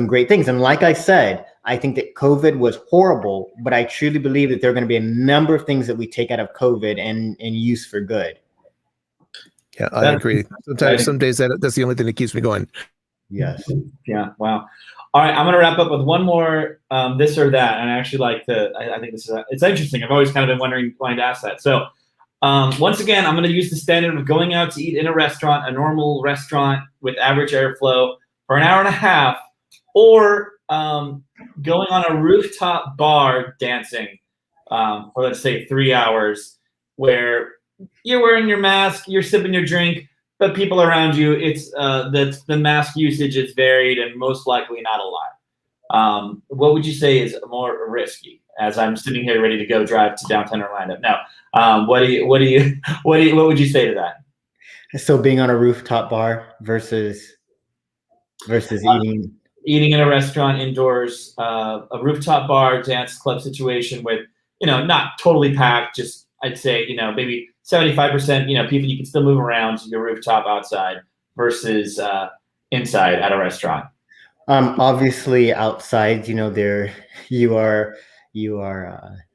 great things. And like I said, I think that COVID was horrible, but I truly believe that there are going to be a number of things that we take out of COVID and use for good. Yeah, I agree. Some days that's the only thing that keeps me going. Yes. Yeah. Wow. All right. I'm going to wrap up with one more this or that. And I actually like I think it's interesting. I've always kind of been wanting to ask that. So once again, I'm going to use the standard of going out to eat in a normal restaurant with average airflow for an hour and a half, or going on a rooftop bar dancing for, let's say, 3 hours, where you're wearing your mask, you're sipping your drink, but people around you, it's the mask usage is varied and most likely not a lot. What would you say is more risky? As I'm sitting here ready to go drive to downtown Orlando. Now, what would you say to that? So being on a rooftop bar versus eating in a restaurant indoors, a rooftop bar, dance club situation with, not totally packed, just I'd say, maybe 75%, people you can still move around your rooftop outside versus inside at a restaurant. Obviously outside, there you are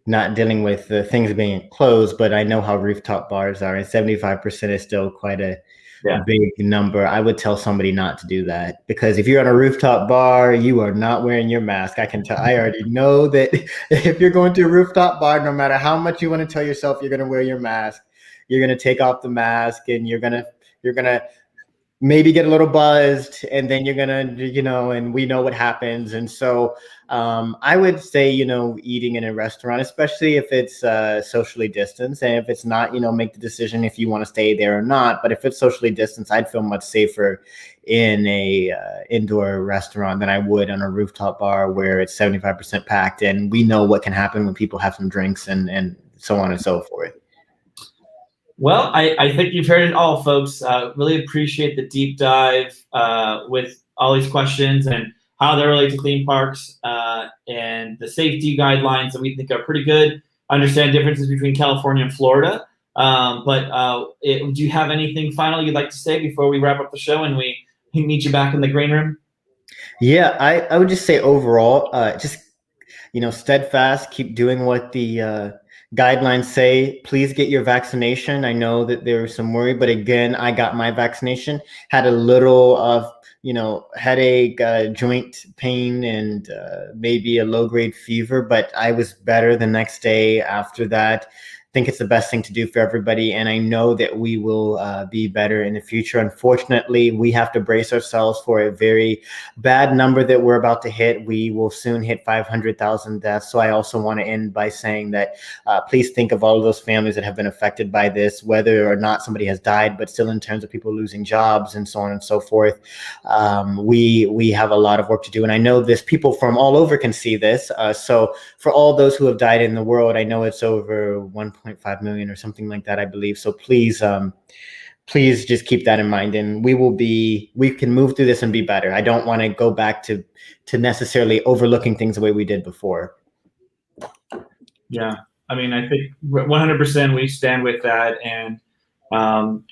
not dealing with the things being closed, but I know how rooftop bars are, and 75% is still quite a big number. I would tell somebody not to do that, because if you're on a rooftop bar, you are not wearing your mask. I can tell. I already know that if you're going to a rooftop bar, no matter how much you want to tell yourself you're going to wear your mask, you're going to take off the mask, and you're going to maybe get a little buzzed, and then you're going to, and we know what happens. And so I would say, eating in a restaurant, especially if it's socially distanced, and if it's not, make the decision if you want to stay there or not. But if it's socially distanced, I'd feel much safer in a indoor restaurant than I would on a rooftop bar where it's 75% packed, and we know what can happen when people have some drinks and so on and so forth. Well, I think you've heard it all, folks. Really appreciate the deep dive with all these questions and how they relate to theme parks and the safety guidelines that we think are pretty good. Understand differences between California and Florida. Do you have anything final you'd like to say before we wrap up the show and we meet you back in the green room? Yeah, I would just say overall, steadfast, keep doing what the guidelines say. Please get your vaccination. I know that there was some worry, but again, I got my vaccination, had a little of, headache, joint pain, and maybe a low-grade fever, but I was better the next day after that. think it's the best thing to do for everybody. And I know that we will be better in the future. Unfortunately, we have to brace ourselves for a very bad number that we're about to hit. We will soon hit 500,000 deaths. So I also want to end by saying that please think of all of those families that have been affected by this, whether or not somebody has died, but still in terms of people losing jobs and so on and so forth. We have a lot of work to do. And I know this, people from all over can see this. So for all those who have died in the world, I know it's over 1.5 million or something like that, I believe. So please, please just keep that in mind, and we can move through this and be better. I don't want to go back to necessarily overlooking things the way we did before. Yeah, I mean, I think 100% we stand with that, and our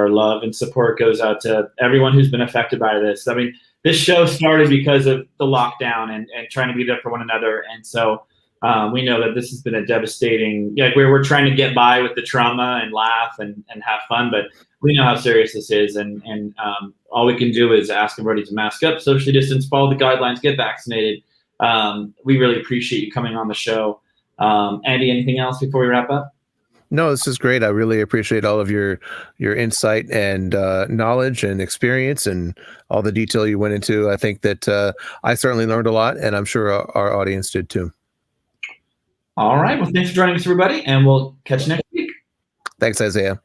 love and support goes out to everyone who's been affected by this. I mean, this show started because of the lockdown and trying to be there for one another, and so we know that this has been a devastating. We're trying to get by with the trauma and laugh and have fun, but we know how serious this is, and all we can do is ask everybody to mask up, socially distance, follow the guidelines, get vaccinated. We really appreciate you coming on the show. Andy, anything else before we wrap up? No, this is great. I really appreciate all of your insight and knowledge and experience and all the detail you went into. I think that I certainly learned a lot, and I'm sure our audience did too. All right. Well, thanks for joining us, everybody, and we'll catch you next week. Thanks, Isaiah.